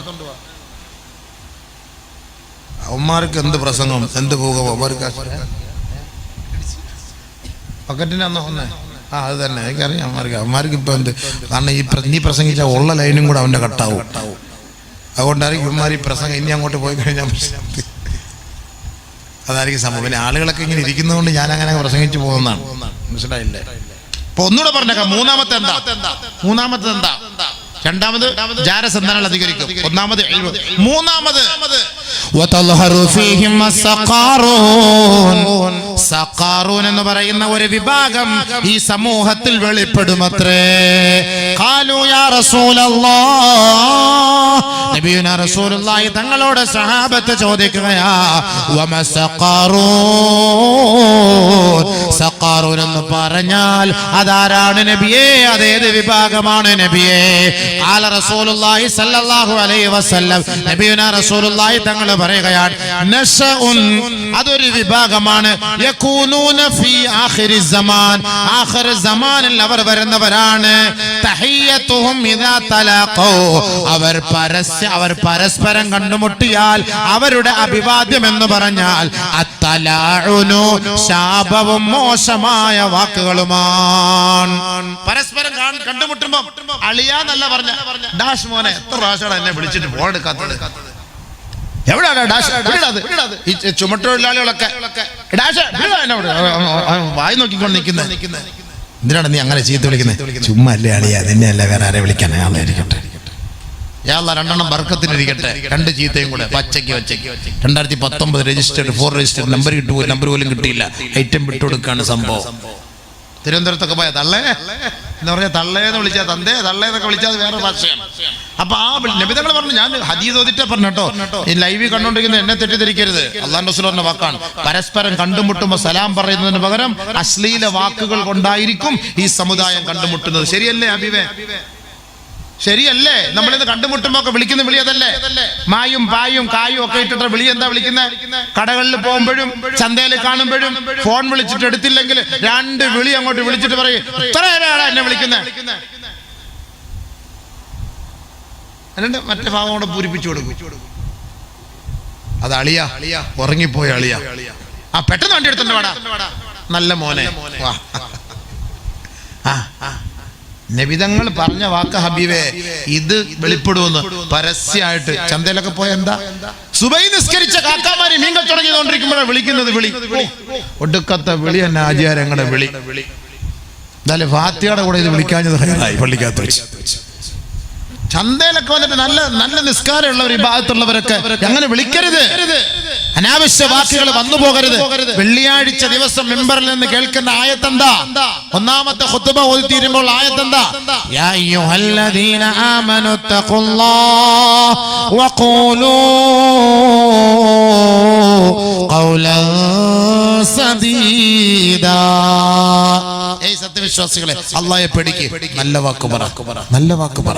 അവന്മാർക്ക് എന്ത് പ്രസംഗം, എന്ത് പോകും അവന്മാർക്ക്. ബക്കറ്റിനെ അന്ന് ഒന്നേ, അത് തന്നെ എനിക്കറിയാം. അവന്മാർക്ക് ഇപ്പൊ എന്ത്, കാരണം നീ പ്രസംഗിച്ച ഉള്ള ലൈനും കൂടെ അവന്റെ കട്ടാവും. അതുകൊണ്ടായിരിക്കും ഇവന്മാർ ഈ പ്രസംഗം ഇനി അങ്ങോട്ട് പോയി കഴിഞ്ഞാൽ അതായിരിക്കും സംഭവം. പിന്നെ ആളുകളൊക്കെ ഇങ്ങനെ ഇരിക്കുന്നതുകൊണ്ട് ഞാൻ അങ്ങനെ പ്രസംഗിച്ചു പോകുന്നതാണ്. മനസ്സിലായില്ലേ? അപ്പൊ ഒന്നുകൂടെ പറഞ്ഞേക്കാം. മൂന്നാമത്തെ എന്താ? രണ്ടാമത് ജാരസന്താനങ്ങൾ അധികരിക്കും. ഒന്നാമത് മൂന്നാമത് സഖാറൂൻ എന്ന് പറയുന്ന ഒരു വിഭാഗം ഈ സമൂഹത്തിൽ വെളിപ്പെടുമത്രേ. ഖാലൂ യാ റസൂലല്ലാഹ്, നബിയുനാ റസൂലുള്ളാഹി തങ്ങളോട് സഹാബത്ത് ചോദിക്കുകയാ, വമ സഖാറൂൻ, ഖാറൂൻ എന്ന് പറഞ്ഞാൽ അതാരാണ് നബിയേ? അതേത് വിഭാഗമാണ് നബിയേ? ഖാല റസൂലുള്ളാഹി സ്വല്ലല്ലാഹു അലൈഹി വസല്ലം, നബിയുനാ റസൂലുള്ളാഹി തങ്ങൾ പറയുകയാണ്, നശഉൻ, അതൊരു വിഭാഗമാണ്, യകൂനൂന ഫീ ആഖിരി സമാൻ, ആഖിർ സമാനിൽ അവർ വരുന്നവരാണ്. തഹിയ്യതുഹും ഇദാ തലാഖൂ, അവർ പരസ്പരം കണ്ടുമുട്ടിയാൽ അവരുടെ അഭിവാദ്യം എന്ന് പറഞ്ഞാൽ അത്തലാഉനു, ശാപവും മോശമായ വാക്കുകളുമാണ്. പരസ്പരം കണ്ടുമുട്ടുമ്പോ അളിയാന്നല്ല പറഞ്ഞ, ഡാഷ് മോനെ എത്ര പ്രാവശ്യമാണ് എന്നെ വിളിച്ചിട്ട് ഫോൺ എടുക്കാത്തത്, എവിടെയാണ് ഡാഷ്, ഈ ചുമട്ടൊഴിലാളികളൊക്കെ വായി നോക്കിക്കൊണ്ട് നിൽക്കുന്നത്. എന്തിനാണ് നീ അങ്ങനെ ചീത്ത വിളിക്കുന്നത്? ചുമ്മാ അല്ലേ അളിയാ, നിന്നെ അല്ല വേറെ ആരെ വിളിക്കാൻ, ആളായിരിക്കട്ടെ, രണ്ടെണ്ണം ബർക്കത്തിനിരിക്കട്ടെ, രണ്ട് ചീത്തയും കൂടെ പച്ചയ്ക്ക് 2019 രജിസ്റ്റേർഡ് 4 രജിസ്റ്റേർഡ് നമ്പർ കിട്ടുപോയി, നമ്പർ പോലും കിട്ടിയില്ല, ഐറ്റം വിട്ടുകൊടുക്കാണ് സംഭവം. തിരുവനന്തപുരത്തൊക്കെ പോയ തള്ളേ എന്ന് പറഞ്ഞാൽ തള്ളേന്ന് വിളിച്ചാൽ തന്തേ, തള്ളേന്നൊക്കെ വിളിച്ചാൽ വേറെ ഭാഷയാണ്. അപ്പൊ ആ നബിതങ്ങൾ പറഞ്ഞു, ഞാൻ ഹദീസ് ഓതിട്ടാ പറഞ്ഞോ, ഈ ലൈവ് കണ്ടോണ്ടിരിക്കുന്ന എന്നെ തെറ്റിദ്ധരിക്കരുത്, അല്ലാഹുവിന്റെ റസൂൽ പറഞ്ഞ വാക്കാണ്. പരസ്പരം കണ്ടുമുട്ടുമ്പോൾ സലാം പറയുന്നതിന് പകരം അശ്ലീല വാക്കുകൾ കൊണ്ടായിരിക്കും ഈ സമുദായം കണ്ടുമുട്ടുന്നത്. ശരിയല്ലേ ഹബീബേ? ശരിയല്ലേ? നമ്മളിന്ന് കണ്ടുമുട്ടുമ്പോ ഒക്കെ വിളിക്കുന്ന വിളി അതല്ലേ? മായും പായും കായും ഒക്കെ ഇട്ടിട്ട് വിളി എന്താ വിളിക്കുന്നത്? കടകളിൽ പോകുമ്പോഴും ചന്തയിൽ കാണുമ്പോഴും ഫോൺ വിളിച്ചിട്ട് എടുത്തില്ലെങ്കിൽ 2 വിളി അങ്ങോട്ട് വിളിച്ചിട്ട് പറയും, ഇത്ര പേരാണ് എന്നെ വിളിക്കുന്നത്. എന്നിട്ട് മറ്റേ ഭാഗം കൂടെ പൂരിപ്പിച്ചു കൊടുക്കും. അത് അളിയ, ഉറങ്ങിപ്പോയ അളിയ, ആ പെട്ടെന്ന് വണ്ടി എടുത്തിട്ട് വേടാ, നല്ല മോനെ വാ. നബിതങ്ങൾ പറഞ്ഞ വാക്ക് ഹബീബേ, ഇത് വെളിപ്പെടുമെന്ന് പരസ്യമായിട്ട്. ചന്തയിലൊക്കെ പോയ എന്താ, സുബൈ നിസ്കരിച്ച കാക്കാമാരി മീൻ കച്ചവടം ചെയ്തുകൊണ്ടിരിക്കുമ്പോഴാണ് വിളിക്കുന്നത്. വിളി ഒടുക്കത്തെ വിളി തന്നെ ആചാരങ്ങളുടെ വിളി. എന്തായാലും ഫാത്തിയുടെ കൂടെ ഇത് വിളിക്കാഞ്ഞത് പള്ളിക്കകത്ത് വെച്ച്. ചന്തയിലൊക്കെ വന്നിട്ട് നല്ല നിസ്കാരമുള്ള ഒരു വിഭാഗത്തുള്ളവരൊക്കെ അങ്ങനെ വിളിക്കരുത്. അനാവശ്യ വാക്കുകൾ വന്നു പോകരുത്. വെള്ളിയാഴ്ച ദിവസം മിമ്പറിൽ നിന്ന് കേൾക്കുന്ന ആയത്തെന്താ? ഒന്നാമത്തെ ഖുത്ബ ഓതി തീരുമ്പോൾ ആയത്തെന്താ? യാ അയ്യുഹല്ലദീന ആമനു തഖുല്ലാഹ വഖൂലൂ ഖൗലൻ സദീദാ. ഏയ് സത്യവിശ്വാസികളെ, അല്ലാഹയെ പേടിക്ക്, നല്ല വാക്ക് പറ, നല്ല വാക്ക് പറ,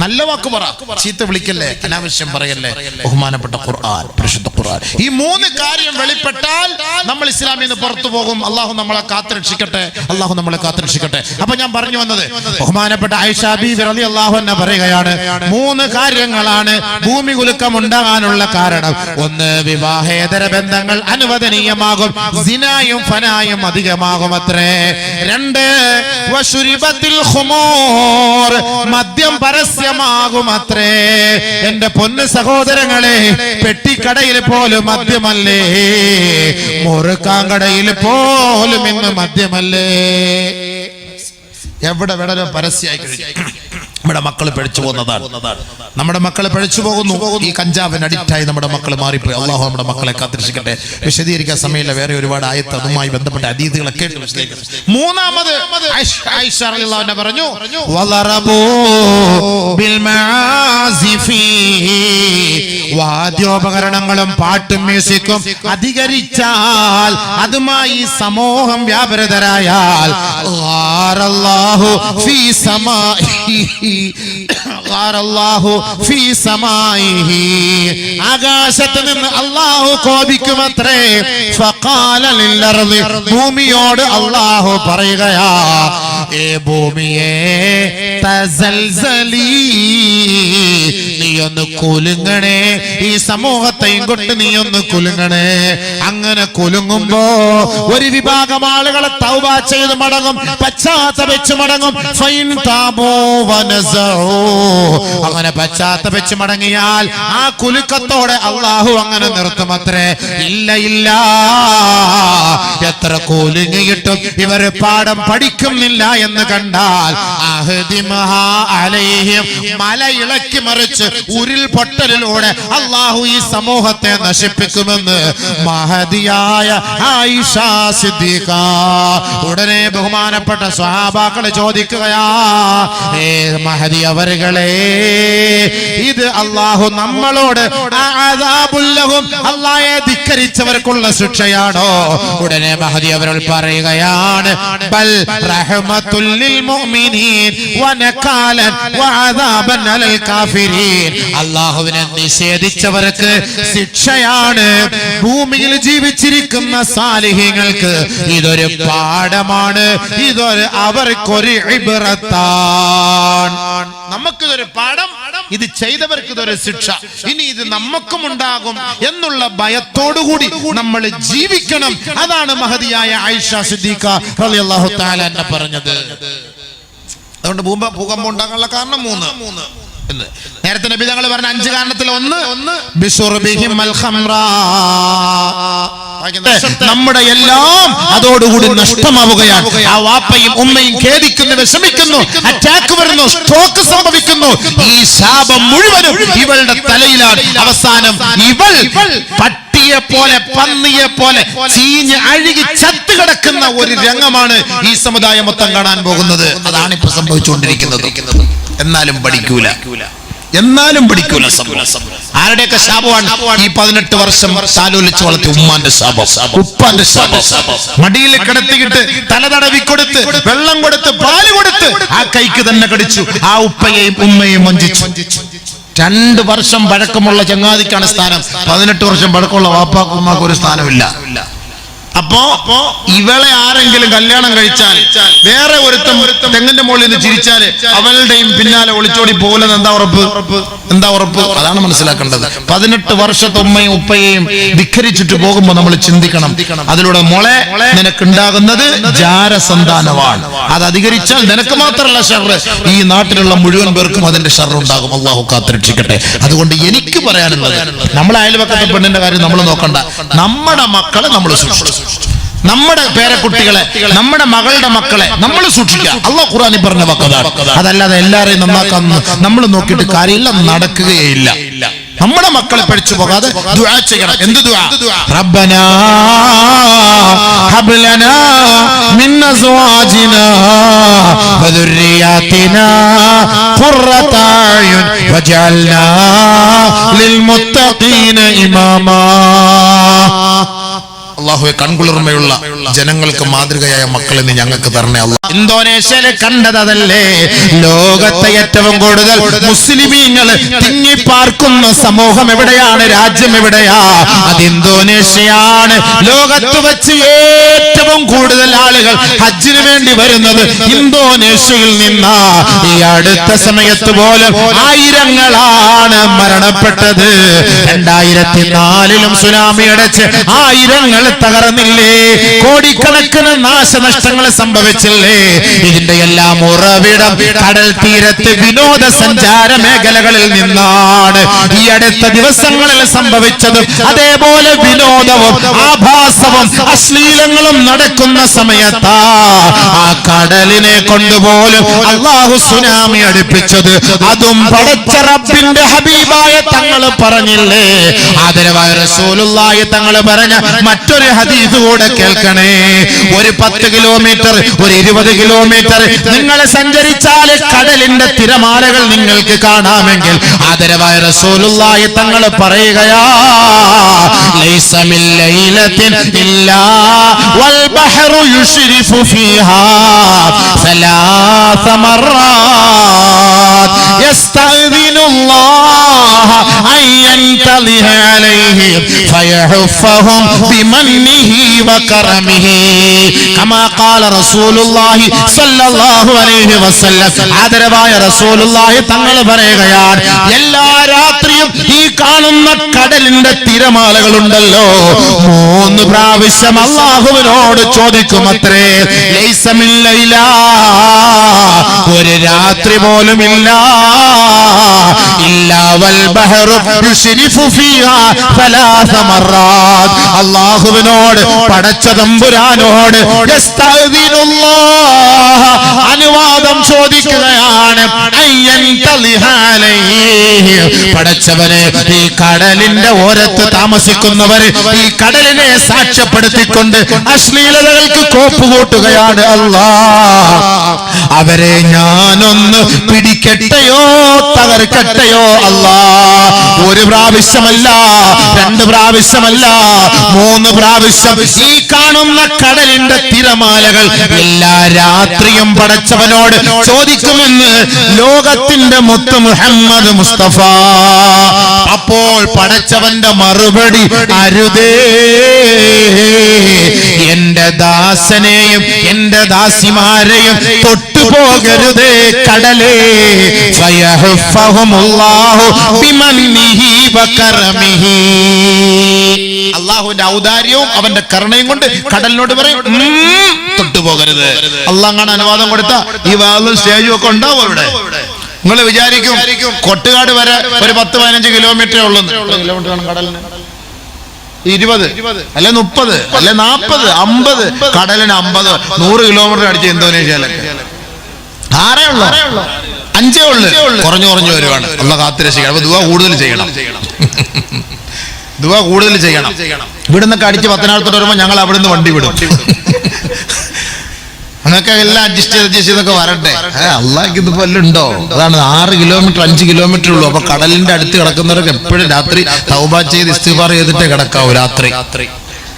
നല്ല വാക്ക് പറ, ചീത്ത വിളിക്കല്ലേ, അനാവശ്യം പറയല്ലേ. ബഹുമാനപ്പെട്ട ഖുർആൻ, പരിശുദ്ധ ഖുർആൻ, ഈ 3 കാര്യം വെളിപ്പെട്ടാൽ നമ്മൾ ഇസ്ലാമിൽ നിന്ന് പുറത്തു പോകും. അള്ളാഹു നമ്മളെ കാത്തുരക്ഷിക്കട്ടെ, അള്ളാഹു നമ്മളെ കാത്തുരക്ഷിക്കട്ടെ. അപ്പൊ ഞാൻ പറഞ്ഞു വന്നത്, ബഹുമാനപ്പെട്ട ആയിഷ ബീവി റളിയല്ലാഹു അൻഹ പറയുകയാണ്, 3 കാര്യങ്ങളാണ് ഭൂമി കുലുക്കം ഉണ്ടാകാനുള്ള കാരണം. 1, വിവാഹേതര ബന്ധങ്ങൾ അനുവദനീയമാകും, സിനായും ഫനായും അധികമാകും അത്രേ. 2, വശുരിബത്തിൽ ഖുമൂർ, മദ്യം പരസ്യമാകും അത്രേ. എന്റെ പൊന്നു സഹോദരങ്ങളെ, പെട്ടിക്കടയിൽ പോലും മദ്യമല്ലേ, മുറുക്കാങ്കടയിൽ പോലും ഇന്ന് മദ്യമല്ലേ. എവിടെ വേണോ പരസ്യമായി കഴിഞ്ഞു. നമ്മുടെ മക്കൾ പിഴച്ചു പോകുന്നതാണ്, നമ്മുടെ മക്കൾ പിഴച്ചു പോകുന്നു. ഈ കഞ്ചാവിന് അഡിക്റ്റായി നമ്മുടെ മക്കൾ മാറിപ്പോയി. അള്ളാഹു നമ്മുടെ മക്കളെ കാത്തിരക്ഷിക്കട്ടെ. വിശദീകരിക്കാൻ സമയമില്ല, വേറെ ഒരുപാട് ആയത്ത് അതുമായി ബന്ധപ്പെട്ട ഹദീസുകളൊക്കെ. 3-മത് ആയിഷ റളിയല്ലാഹു അൻഹ പറഞ്ഞു, വളറബൂ ബിൽ മആസിഫി, വാദ്യോപകരണങ്ങളും പാട്ടും മ്യൂസിക്കും അധികരിച്ചാൽ, അതുമായി സമൂഹം വ്യാപൃതരായാൽ, ഖാറല്ലാഹു ഫീ സമാഇഹി, ഖാറല്ലാഹു ഫീ സമാഇഹി, ആകാശത്ത് നിന്ന് അല്ലാഹു കോപിക്കുമത്രേ. ഫഖാല ലിൽ അർളി, ഭൂമിയോട് അല്ലാഹു പറയുകയാ, ഏ ഭൂമിയേ തസൽസലി, നീയൊന്ന് കുലുങ്ങണേ, ഈ സമൂഹത്തെയും കൊണ്ട് നീയൊന്ന് കുലുങ്ങണേ. അങ്ങനെ കുലുങ്ങുമ്പോ ഒരു വിഭാഗം ആളുകളെ തൗബ ചെയ്ത് മടങ്ങും, പശ്ചാത്തപിച്ച് മടങ്ങും. ഫൈൻ താബൂ വനസഊ, അങ്ങനെ പശ്ചാത്തപിച്ച് മടങ്ങിയാൽ ആ കുലുക്കത്തോടെ അല്ലാഹു അങ്ങനെ നിർത്തുമത്രേ. ഇല്ല ഇല്ല, എത്ര കുലുങ്ങിയിട്ടും ഇവർ പാഠം പഠിക്കുന്നില്ല എന്ന് കണ്ടാൽ, അഹ്ദിമഹാ അലൈഹിം, മല ഇളക്കി മറിച്ച് ഉരുൾപൊട്ടലിലൂടെ അല്ലാഹു ഈ സമൂഹത്തെ നശിപ്പിക്കുമെന്ന് മഹദിയായ ആയിഷ സിദ്ദീഖ. ഉടനെ ബഹുമാനപ്പെട്ട സ്വഹാബാക്കൾ ചോദിക്കുകയാ, ഏ മഹദി അവരുകളെ, ഇത് അല്ലാഹു നമ്മളോട് അദാബുൽ ലഹും, അല്ലാഹയെ ധിക്കരിച്ചവർക്കുള്ള ശിക്ഷയാണോ? ഉടനെ മഹദി അവരുകൾ പറയുക, പറയുകയാണ് ബൽ റഹ്മത്തുൽ ലിൽ മുഅ്മിനീൻ വനകാലൻ വഅദാബൻ അലൽ കാഫിരീൻ. അല്ലാഹുവിനെ നിഷേധിച്ചവർക്ക് ശിക്ഷയാണ്, ഭൂമിയിൽ ജീവിച്ചിരിക്കുന്ന സാലിഹീങ്ങൾക്ക് ഇതൊരു പാഠമാണ്, ഇതൊരു അവർക്കൊരു ഇബ്റത്താണ്. നമുക്കിതൊരു പാഠം, ഇത് ചെയ്തവർക്ക് ഇതൊരു ശിക്ഷ, ഇനി ഇത് നമുക്കും ഉണ്ടാകും എന്നുള്ള ഭയത്തോടുകൂടി നമ്മൾ ജീവിക്കണം. അതാണ് മഹദിയായ ആയിഷ സിദ്ദീഖ റളിയല്ലാഹു തആല അൻഹ പറഞ്ഞത്. അതുകൊണ്ട് ഭൂകമ്പം ഉണ്ടാകാനുള്ള കാരണം 3. നേരത്തെ നബി തങ്ങൾ പറഞ്ഞ 5 കാരണത്തിൽ ഒന്ന് ബിശുർബിഹിം അൽ ഖംറ, നമ്മുടെ എല്ലാം അതോടുകൂടി നഷ്ടമാവുകയാണ്. ആ വാപ്പയും ഉമ്മയും ഖേദിക്കുന്നു, വിഷമിക്കുന്നു, അറ്റാക്ക് വരുന്നു, സ്ട്രോക്ക് സംഭവിക്കുന്നു. ഈ ശാപം മുഴുവനും ഇവളുടെ തലയിലാണ്. അവസാനം ഇവൾ പട്ടിയെ പോലെ, പന്നിയെ പോലെ ചീഞ്ഞ് അഴുകി ചത്തു കിടക്കുന്ന ഒരു രംഗമാണ് ഈ സമുദായം മൊത്തം കാണാൻ പോകുന്നത്. അതാണ് ഇപ്പൊ സംഭവിച്ചുകൊണ്ടിരിക്കുന്നത്. എന്നാലും പഠിക്കൂല. ആരുടെയൊക്കെ ശാപമാണ്? ഈ 18 വർഷം താലോലിച്ച് വളർത്തി ഉമ്മാന്റെ ശാപം, ഉപ്പാന്റെ ശാപം. മടിയിൽ കിടത്തിയിട്ട് തല തടവിക്കൊടുത്ത്, വെള്ളം കൊടുത്ത്, പാല് കൊടുത്ത് ആ കൈക്ക് തന്നെ കടിച്ചു. ആ ഉപ്പയെയും ഉമ്മയെയും വഞ്ചിച്ചു. 2 വർഷം പഴക്കമുള്ള ചങ്ങാതിക്കാണ് സ്ഥാനം, 18 വർഷം പഴക്കമുള്ള വാപ്പാക്കും ഉമ്മാക്കും ഒരു സ്ഥാനമില്ല. അപ്പോ ഇവളെ ആരെങ്കിലും കല്യാണം കഴിച്ചാൽ, വേറെ ഒരുത്തം തെങ്ങിന്റെ മുകളിൽ നിന്ന് ചിരിച്ചാല് അവളുടെയും പിന്നാലെ ഒളിച്ചോടി പോലെന്ന് എന്താ ഉറപ്പ്? അതാണ് മനസ്സിലാക്കേണ്ടത്. 18 വർഷത്തെ ഉമ്മയും ഉപ്പയെയും ധിക്കരിച്ചിട്ട് പോകുമ്പോ നമ്മൾ ചിന്തിക്കണം, അതിലൂടെ മോളെ നിനക്കുണ്ടാകുന്നത് ജാരസന്താനമാണ്. അത് അധികരിച്ചാൽ നിനക്ക് മാത്രമല്ല ഷർറ്, ഈ നാട്ടിലുള്ള മുഴുവൻ പേർക്കും അതിന്റെ ഷർറ് ഉണ്ടാകും. അള്ളാഹു കാത്തിരക്ഷിക്കട്ടെ. അതുകൊണ്ട് എനിക്ക് പറയാനുള്ളത്, നമ്മളെ അയൽവക്കത്തെ പെണ്ണിന്റെ കാര്യം നമ്മൾ നോക്കണ്ട, നമ്മുടെ മക്കളെ നമ്മൾ സൂക്ഷിച്ചു, നമ്മുടെ പേരക്കുട്ടികളെ, നമ്മുടെ മകളുടെ മക്കളെ നമ്മൾ സൂക്ഷിക്കുക. അല്ലാഹു ഖുർആനിൽ പറഞ്ഞ വാക്കതാണ്. അതല്ലാതെ എല്ലാരെയും നന്നാക്കാൻ നമ്മൾ നോക്കിയിട്ട് കാര്യമില്ല, നടക്കുകയില്ല. നമ്മുടെ മക്കളെ പഠിച്ചു പോകാതെ ദുആ ചെയ്യണം. എന്ത് ദുആ? റബ്ബനാ ഹബ് ലനാ മിൻ അസ്വാജിനാ വദുർരിയാതിനാ ഖുർറത അയുൻ വജഅൽനാ ലിൽ മുത്തഖീന ഇമാമാ. അല്ലാഹുവേ, കൺകുളിർമയുള്ള ജനങ്ങൾക്ക് മാതൃകയായ മക്കളെ നീ ഞങ്ങൾക്ക് തരണേ അല്ലാഹ്. ഇന്തോനേഷ്യയിൽ കണ്ടതല്ലേ ലോകത്തെ ഏറ്റവും കൂടുതൽ മുസ്ലിമീങ്ങൾ തിങ്ങിപ്പാർക്കുന്ന സമൂഹം എവിടെയാണ്? രാജ്യം എവിടെയാ? അത് ഇന്തോനേഷ്യയാണ്. ലോകത്ത് വെച്ച് ഏറ്റവും കൂടുതൽ ആളുകൾ ഹജ്ജിന് വേണ്ടി വരുന്നത് ഇന്തോനേഷ്യയിൽ നിന്നാ. ഈ അടുത്ത സമയത്ത് പോലും ആയിരങ്ങളാണ് മരണപ്പെട്ടത്. 2004 സുനാമി അടച്ച് ആയിരങ്ങൾ തകർന്നില്ലേ? കോടിക്കണക്കിന് നാശനഷ്ടങ്ങൾ സംഭവിച്ചില്ലേ? ഇതിന്റെ എല്ലാം ഉറവിടം കടൽ തീരത്ത് വിനോദസഞ്ചാര മേഖലകളിൽ നിന്നാണ്. ഈ അടുത്ത ദിവസങ്ങളിൽ സംഭവിച്ചതും അതേപോലെ വിനോദവും ആഭാസവും അശ്ലീലങ്ങളും നടക്കുന്ന സമയത്താ ആ കടലിനെ കൊണ്ടുപോലും അല്ലാഹു സുനാമി അടുപ്പിച്ചത്. അതും പടച്ച റബ്ബിന്റെ ഹബീബായ തങ്ങൾ പറഞ്ഞില്ലേ? ആദരവായ റസൂലുള്ളാഹി തങ്ങൾ പറഞ്ഞ മറ്റൊരു ഹദീസ് കൂടെ കേൾക്കണേ. ഒരു 10 കിലോമീറ്റർ, ഒരു 20 കിലോമീറ്റർ നിങ്ങൾ സഞ്ചരിച്ചാൽ കടലിന്റെ തിരമാലകൾ നിങ്ങൾക്ക് കാണാമെങ്കിൽ ആദരവായ റസൂലുള്ളാഹി തങ്ങൾ പറയുകയാ, ലൈസ മിൻ ലൈലത്തിൻ ഇല്ലാ വൽ ബഹ്റു യുശ്രിഫു ഫീഹാ സലാസ മർറാത്ത് യസ്തഅ്ദിനുല്ലാഹ അൻ യൻതളിഹ അലൈഹി ഫയഹുഫഹും ബിമന്നിഹി വകറമിഹി കമാ ഖാല റസൂലുള്ളാഹി സ്വല്ലല്ലാഹു അലൈഹി വസല്ലം. ആദരവായ റസൂലുള്ളാഹി തങ്ങൾ പറയുകയാണ്, എല്ലാ രാത്രിയും ഈ കാണുന്ന കടലിന്റെ തിരമാലകളുണ്ടല്ലോ 3 പ്രാവശ്യം അല്ലാഹുവിനോട് ചോദിക്കുമത്രേ, ലൈസ മിൻ ലൈല, ഒരു രാത്രി പോലും ഇല്ല, ഇല്ലാ വൽ ബഹ്റു യുശ്രിഫു ഫീഹാ സലാസ മർറാത്ത്. അല്ലാഹുവിനോട്, പടച്ച തമ്പുരാനോട് അനുവാദം ചോദിക്കുകയാണ്. പടച്ചവനെ, ഈ കടലിന്റെ ഓരത്ത് താമസിക്കുന്നവർ ഈ കടലിനെ സാക്ഷ്യപ്പെടുത്തിക്കൊണ്ട് അശ്ലീലതകൾക്ക് കോപ്പുകൂട്ടുകയാണ്. അല്ലാഹ്, അവരെ ഞാനൊന്ന് പിടിക്കട്ടെയോ തകർക്കട്ടെയോ അല്ലാഹ്. ഒരു പ്രാവശ്യമല്ല, 2 പ്രാവശ്യമല്ല, 3 പ്രാവശ്യം ഈ കാണുന്ന കടലിന്റെ തിരമാലകൾ എല്ലാ രാത്രിയും പടച്ചവനോട് ചോദിക്കുമെന്ന് ലോകത്തിന്റെ മുത്ത് മുഹമ്മദ് മുസ്തഫ. അപ്പോൾ പടച്ചവന്റെ മറുപടി, അരുതേ, എന്റെ ദാസനെയും എന്റെ ദാസിമാരെയും തൊട്ടുപോകരുതേ കടലേ. ഫയഹ്ഫഹുമുല്ലാഹു ബിമന്നിഹി വകറമിഹി. അല്ലാഹുവിന്റെ ഔദാര്യവും അവന്റെ കരുണയും കൊണ്ട് കടലിനോട് പറയും, തൊട്ടുപോകരുത്. അല്ലാഹ് അനുവാദം കൊടുത്ത ഈ വാലും സ്റ്റേജും ഒക്കെ ഉണ്ടാവും അവിടെ. നിങ്ങൾ വിചാരിക്കും കൊട്ടുകാട് വരെ ഒരു 10-15 കിലോമീറ്ററേ ഉള്ളൂ. കിലോമീറ്റർ ആണ് കടലിന്? 20 അല്ലെ 30 അല്ലെ 40 50. കടലിന് 50 100 കിലോമീറ്റർ അടിച്ച് ഇന്തോനേഷ്യയിലൊക്കെ. 6 ഉള്ളൂ, 5 ഉള്ളു. കുറഞ്ഞു വരുവാണ്. അല്ലാഹ് കാത്തുരക്ഷിക്കണം. അപ്പൊ ദുആ കൂടുതൽ ചെയ്യണം. ദുആ കൂടുതൽ ചെയ്യണം. ഇവിടുന്നൊക്കെ അടിച്ച് പത്തനാപുരത്തോട്ട് വരുമ്പോൾ ഞങ്ങൾ അവിടുന്ന് വണ്ടി വിടും. അങ്ങനൊക്കെ എല്ലാം അഡ്ജസ്റ്റ് ചെയ്തൊക്കെ വരട്ടെ. അള്ളാഹ്ക്ക് ഇതിപ്പോ എല്ലാം ഉണ്ടോ? അതാണ് 6 കിലോമീറ്റർ 5 കിലോമീറ്റർ ഉള്ളൂ. അപ്പൊ കടലിന്റെ അടുത്ത് കിടക്കുന്നവരൊക്കെ എപ്പോഴും രാത്രി തൗബ ചെയ്ത് ഇസ്തിഗ്ഫാർ ചെയ്തിട്ടേ കിടക്കാവൂ രാത്രി.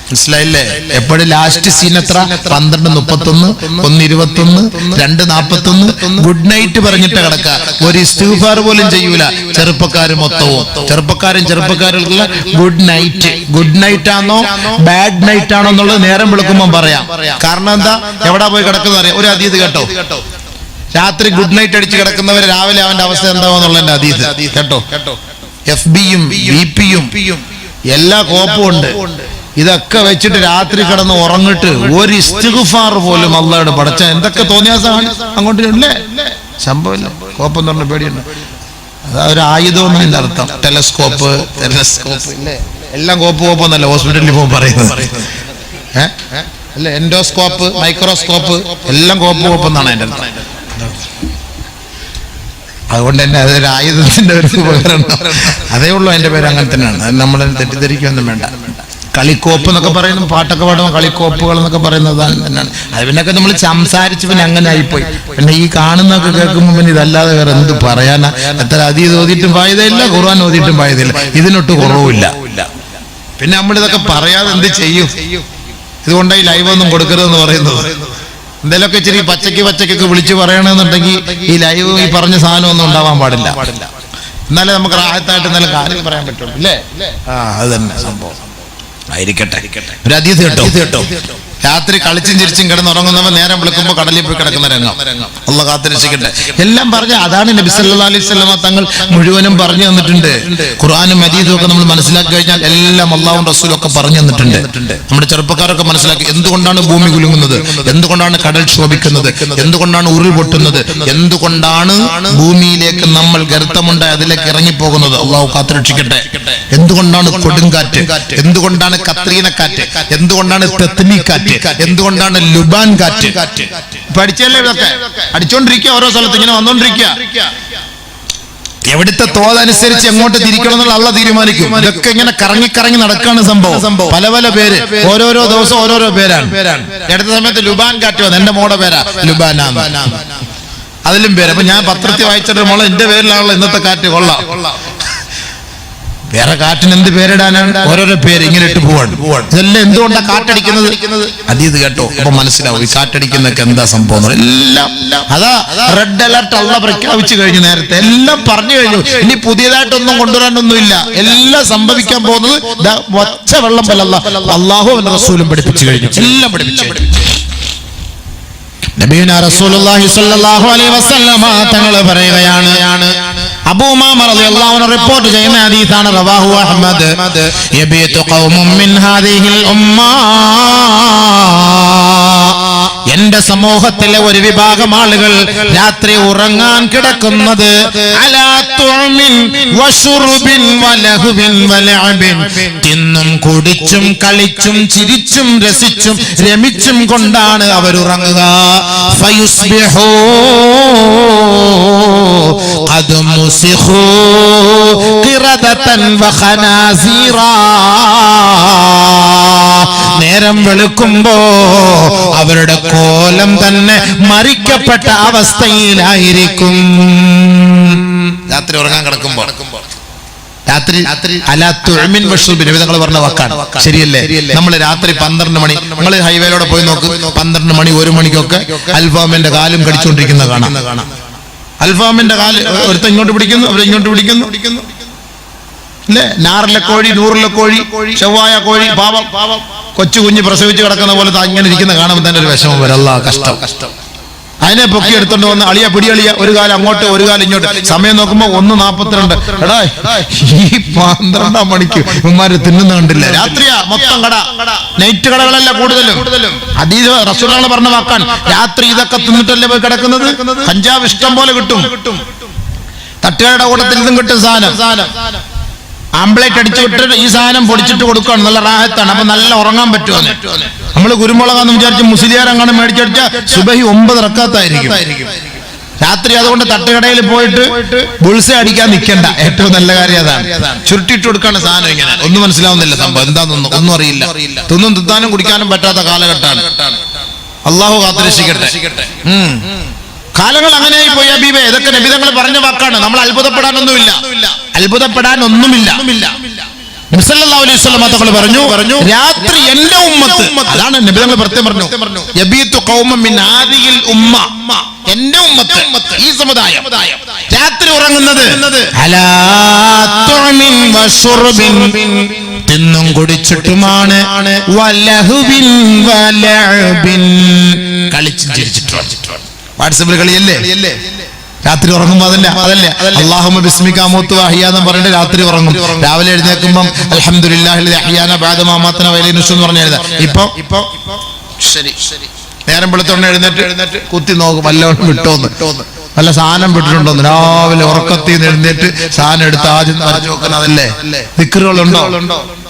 മനസ്സിലായില്ലേ? എപ്പോഴും ലാസ്റ്റ് സീൻ എത്ര? 12:31, 1:21, 2:41. ഗുഡ് നൈറ്റ് പറഞ്ഞിട്ട് കിടക്ക. ഒരു ഇസ്തിഗ്ഫാർ പോലും ചെയ്യൂല. ചെറുപ്പക്കാര് മൊത്തവും ചെറുപ്പക്കാരുള്ള ഗുഡ് നൈറ്റ്. ഗുഡ് നൈറ്റ് ആണോ ബാഡ് നൈറ്റ് ആണോ എന്നുള്ളത് നേരം വിളിക്കുമ്പോൾ പറയാം. കാരണം എന്താ? എവിടെ പോയി കിടക്കുന്ന അറിയാം. ഒരു ഹദീസ് കേട്ടോ, രാത്രി ഗുഡ് നൈറ്റ് അടിച്ച് കിടക്കുന്നവർ രാവിലെ അവന്റെ അവസ്ഥ എന്താവുന്നുള്ളതിന്റെ ഹദീസ് കേട്ടോ. FBയും BP എല്ലാ കോപ്പും ഉണ്ട്. ഇതൊക്കെ വെച്ചിട്ട് രാത്രി കിടന്ന് ഉറങ്ങിട്ട് ഒരു ഇസ്തിഗ്ഫാർ പോലും അല്ലാഹുവോട് പടച്ച എന്തൊക്കെ തോന്നിയാസാണ് അങ്ങോട്ട് ഇല്ലേ? സംഭവമില്ല. കോപ്പെന്ന് പറഞ്ഞ പേടിയുണ്ട്. അതാ ഒരു ആയുധം എന്നതിന്റെ അർത്ഥം. ടെലസ്കോപ്പ് ഇല്ലേ? എല്ലാം കോപ്പ് എന്നല്ല ഹോസ്പിറ്റലിൽ പോകുമ്പോൾ പറയുന്നത്. അല്ല, എൻഡോസ്കോപ്പ്, മൈക്രോസ്കോപ്പ് എല്ലാം കോപ്പ് എന്നാണ് അതിന്റെ അർത്ഥം. അതുകൊണ്ട് തന്നെ അതൊരു ആയുധത്തിന്റെ ഒരു ഉപകരണം. അതേ ഉള്ളൂ അതിന്റെ പേര്. അങ്ങനെ തന്നെയാണ്. അത് നമ്മൾ തെറ്റിദ്ധരിക്കൊന്നും വേണ്ട. കളിക്കോപ്പ് എന്നൊക്കെ പറയുന്നത് പാട്ടൊക്കെ പാടുമ്പോൾ കളിക്കോപ്പുകൾ എന്നൊക്കെ പറയുന്നത് തന്നെയാണ്. അത് പിന്നൊക്കെ നമ്മൾ സംസാരിച്ച് പിന്നെ അങ്ങനെ ആയിപ്പോയി. പിന്നെ ഈ കാണുന്നൊക്കെ കേൾക്കുമ്പോൾ പിന്നെ ഇതല്ലാതെ വേറെ എന്ത് പറയാനാ? എത്ര ഹദീസ് ഓതിയിട്ടും ഫായിദയില്ല, ഖുർആൻ ഓതിയിട്ടും ഫായിദയില്ല. ഇതിനൊട്ട് കുറവില്ല. പിന്നെ നമ്മളിതൊക്കെ പറയാതെ എന്ത് ചെയ്യും? ഇതുകൊണ്ട് ഈ ലൈവ് ഒന്നും കൊടുക്കരുതെന്ന് പറയുന്നത്. എന്തെങ്കിലുമൊക്കെ ഇച്ചിരി പച്ചക്കൊക്കെ വിളിച്ച് പറയണമെന്നുണ്ടെങ്കിൽ ഈ ലൈവ് ഈ പറഞ്ഞ സാധനം ഒന്നും ഉണ്ടാവാൻ പാടില്ല. എന്നാലേ നമുക്ക് റാഹത്തായിട്ട് നല്ല കാര്യങ്ങൾ പറയാൻ പറ്റുള്ളൂ. അല്ലേ? അത് തന്നെ സംഭവം. ആയിരിക്കട്ടെ. ഒരു ഹദീസ് കേട്ടോ. രാത്രി കളിച്ചും ചിരിച്ചും കിടന്നുറങ്ങുന്നവൻ നേരം വിളിക്കുമ്പോൾ കടലിൽ പോയി കിടക്കുന്ന രംഗം. അല്ലാഹ് കാത്തുരക്ഷിക്കട്ടെ. എല്ലാം പറഞ്ഞ അതാണ് നബി സല്ലല്ലാഹു അലൈഹി വസല്ലം തങ്ങൾ മുഴുവനും പറഞ്ഞു തന്നിട്ടുണ്ട്. ഖുർആനും ഹദീസും ഒക്കെ നമ്മൾ മനസ്സിലാക്കി കഴിഞ്ഞാൽ എല്ലാം അല്ലാഹുവും റസൂലും ഒക്കെ പറഞ്ഞു തന്നിട്ടുണ്ട്. നമ്മുടെ ചെറുപ്പക്കാരൊക്കെ മനസ്സിലാക്കി എന്തുകൊണ്ടാണ് ഭൂമി കുലുങ്ങുന്നത്, എന്തുകൊണ്ടാണ് കടൽ ക്ഷോഭിക്കുന്നത്, എന്തുകൊണ്ടാണ് ഉരുൾ പൊട്ടുന്നത്, എന്തുകൊണ്ടാണ് ഭൂമിയിലേക്ക് നമ്മൾ ഗർത്തമുണ്ടായി അതിലേക്ക് ഇറങ്ങിപ്പോകുന്നത്. അല്ലാഹു കാത്തുരക്ഷിക്കട്ടെ. എന്തുകൊണ്ടാണ് കൊടുങ്കാറ്റ്, എന്തുകൊണ്ടാണ് കത്രീന കാറ്റ്, എന്തുകൊണ്ടാണ് തെത്നി കാറ്റ്, എന്തുകൊണ്ടാണ് ലുബാൻ കാറ്റ്? പഠിച്ചല്ലേ? ഇതൊക്കെ അടിച്ചോണ്ടിരിക്കുക. ഓരോ സ്ഥലത്ത് ഇങ്ങനെ വന്നോണ്ടിരിക്കുക. എവിടുത്തെ തോതനുസരിച്ച് എങ്ങോട്ട് തിരിക്കണം എന്നുള്ള അള്ളാഹ് തീരുമാനിക്കും. ഇതൊക്കെ ഇങ്ങനെ കറങ്ങി നടക്കാണ് സംഭവം. പല പേര്, ഓരോരോ ദിവസം ഓരോരോ പേരാണ്. അടുത്ത സമയത്ത് ലുബാൻ കാറ്റ് വന്നു. എന്റെ മോടെ പേരാ ലുബാനാണ്. അതിലും പേര്. അപ്പൊ ഞാൻ പത്രത്തിൽ വായിച്ചിട്ട് മോളെ എന്റെ പേരിലാണല്ലോ ഇന്നത്തെ കാറ്റ്. കൊള്ളാം. വേറെ കാറ്റിന് എന്ത് പേരിടാനാണ്? ഓരോരോ പേര് ഇങ്ങനെ ഇട്ട് പോവാണ്. ഇതെല്ലാം എന്തുകൊണ്ടാണ് കാറ്റടിക്കുന്നത്? അതീത് കേട്ടോ. അപ്പൊ മനസ്സിലാവും ഈ കാറ്റടിക്കുന്നൊക്കെ എന്താ സംഭവം. എല്ലാം അതാ റെഡ് അലർട്ട് അള്ളാഹ് പ്രഖ്യാപിച്ചു കഴിഞ്ഞു. നേരത്തെ എല്ലാം പറഞ്ഞു കഴിഞ്ഞു. ഇനി പുതിയതായിട്ടൊന്നും കൊണ്ടുവരാനൊന്നുമില്ല. എല്ലാം സംഭവിക്കാൻ പോകുന്നത് ഒച്ച വെള്ളം പോലെ അള്ളാഹു റസൂലും പഠിപ്പിച്ചു കഴിഞ്ഞു. എല്ലാം പഠിപ്പിച്ചു. നബിയുനാ റസൂലുള്ളാഹി സ്വല്ലല്ലാഹു അലൈഹി വസല്ലമ തങ്ങൾ പറയുകയാണ്, അബൂ ഉമാമ റളിയല്ലാഹു അൻഹു റിപ്പോർട്ട് ചെയ്യുന്ന ഹദീസാണ്. റവാഹു അഹ്മദ്. യബീതു ഖൗമും മിൻ ഹാദിഹിൽ ഉമ്മ, എന്റെ സമൂഹത്തിലെ ഒരു വിഭാഗം ആളുകൾ രാത്രി ഉറങ്ങാൻ കിടക്കുന്നത് അലാ തുഅമിൻ വശുർബിൻ വലഹുവിൻ വലഅബിൻ, തിന്നും കുടിച്ചും കളിച്ചും ചിരിച്ചും രസിച്ചും രമിച്ചും കൊണ്ടാണ് അവർ ഉറങ്ങുക. ഫയുസ്ബിഹൂ, നുസിഖൂ ഖിറദതൻ വഖനാസീറാ. നേരം വെളുക്കുമ്പോ അവരുടെ കോലം തന്നെ മരിക്കപ്പെട്ട അവസ്ഥയിലായിരിക്കും. രാത്രി ഉറങ്ങാൻ കിടക്കുമ്പോ രാത്രി നിങ്ങൾ പറഞ്ഞ വാക്കാണ്, ശരിയല്ലേ? നമ്മൾ രാത്രി 12 മണി, നമ്മൾ ഹൈവേയിലൂടെ പോയി നോക്ക്, 12 മണി 1 മണിക്കൊക്കെ അൽഫാമിന്റെ കാലും കടിച്ചുകൊണ്ടിരിക്കുന്ന കാണാം. അൽഫാമിന്റെ കാല് ഒരുത്ത ഇങ്ങോട്ട് പിടിക്കുന്നു, അവർ ഇങ്ങോട്ട് പിടിക്കുന്നു, അല്ലേ? നാറിലെ കോഴി, നൂറിലെ കോഴി, ചൊവ്വായ കോഴി, പാവം കൊച്ചു കുഞ്ഞ് പ്രസവിച്ച് കിടക്കുന്ന പോലെ അങ്ങനെ ഇരിക്കുന്ന കാണുമ്പോൾ തന്നെ ഒരു വിഷമം വരും. അല്ലാ, കഷ്ടം. അതിനെ പൊക്കി എടുത്തോണ്ട് വന്ന് അളിയ പിടിയളിയ, ഒരു കാലം അങ്ങോട്ട് ഒരു കാലം ഇങ്ങോട്ട്. സമയം നോക്കുമ്പോ 1:42. എടാ, ഈ 12 മണിക്ക് ഇവന്മാര് തിന്നുന്ന കണ്ടില്ല. രാത്രിയാ മൊത്തം കട, നൈറ്റ് കടകളല്ല കൂടുതലും. ഹദീസ് റസൂലുള്ളാഹി പറഞ്ഞ വാക്കാണ്, രാത്രി ഇതൊക്കെ തിന്നിട്ടല്ലേ പോയി കിടക്കുന്നത്. കഞ്ചാവ് ഇഷ്ടം പോലെ കിട്ടും, തട്ടുകാരുടെ കൂട്ടത്തിൽ ഇതും കിട്ടും സാധനം. ആംബ്ലേറ്റ് അടിച്ചു വിട്ടിട്ട് ഈ സാധനം പൊടിച്ചിട്ട് കൊടുക്കുകയാണ്. നല്ല റാഹത്താണ്. അപ്പൊ നല്ല ഉറങ്ങാൻ പറ്റുമെന്ന്. നമ്മള് കുരുമുളകാന്ന് വിചാരിച്ച് മുസ്ലിയാരങ്ങാണ് മേടിച്ചടിച്ചാൽ സുബഹി 9 റക്കാത്തായിരിക്കും രാത്രി. അതുകൊണ്ട് തട്ടുകടയിൽ പോയിട്ട് ബുൾസ അടിക്കാൻ നിൽക്കണ്ട. ഏറ്റവും നല്ല കാര്യം അതാണ്. ചുരുട്ടിട്ട് കൊടുക്കാണ് സാധനം. ഇങ്ങനെ ഒന്നും മനസ്സിലാവുന്നില്ല സംഭവം എന്താണെന്നൊന്നും, ഒന്നും അറിയില്ല. തിന്നാനും കുടിക്കാനും പറ്റാത്ത കാലഘട്ടമാണ്. അള്ളാഹു കാത്തുരക്ഷിക്കട്ടെ. കാലങ്ങൾ അങ്ങനെയായി പോയി ഹബീബേ. ഇതൊക്കെ നബി തങ്ങൾ പറഞ്ഞ വാക്കാണ്. നമ്മൾ അത്ഭുതപ്പെടാനൊന്നുമില്ല. നബി സല്ലല്ലാഹു അലൈഹി വസല്ലം തങ്ങൾ പറഞ്ഞു, രാത്രി എന്റെ ഉമ്മത്ത്, അതാണ് നബി തങ്ങൾ പ്രത്യേകം പറഞ്ഞു, യബീതു ഖൗമൻ മിൻ ഹാദിഹിൽ ഉമ്മ, എന്റെ ഉമ്മത്ത്, ഈ സമുദായം രാത്രി ഉറങ്ങുന്നത് അലാ തുഅമിൻ വശുർബിൻ, തിന്നും കുടിച്ചിട്ടുമാണ്, വലഹുബിൻ വലഅബിൻ, കളിച്ചും ചിരിച്ചിട്ടുമാണ്. വാട്സാപ്പിൽ കളിയല്ലേ രാത്രി ഉറങ്ങുമ്പോ? അതല്ലേ അല്ലാഹുമ്മ ബിസ്മിക അമൂതു വഅഹ്യാ എന്ന് പറഞ്ഞിട്ട് രാത്രി ഉറങ്ങും. രാവിലെ എഴുന്നേൽക്കുമ്പോൾ അൽഹംദുലില്ലാഹി അഹ്യാനാ ബഅദ മാ അമാതനാ വഇലൈഹി നുശൂർ എന്ന് പറഞ്ഞ് എഴുതാം. ഇപ്പൊ ശരി നേരം വെളുത്തോണ്ട് എഴുന്നേറ്റ് കുത്തി നോക്കും, വല്ലവണ്ണം വിട്ടോന്ന്, വല്ല സാധനം വിട്ടിട്ടുണ്ടോന്ന്. രാവിലെ ഉറക്കത്തിൽ നിന്ന് എഴുന്നേറ്റ് സാധനം എടുത്ത് ആദ്യം വരച്ചു നോക്കുന്നത്. അതല്ലേ ദിക്റുകളുണ്ടോ?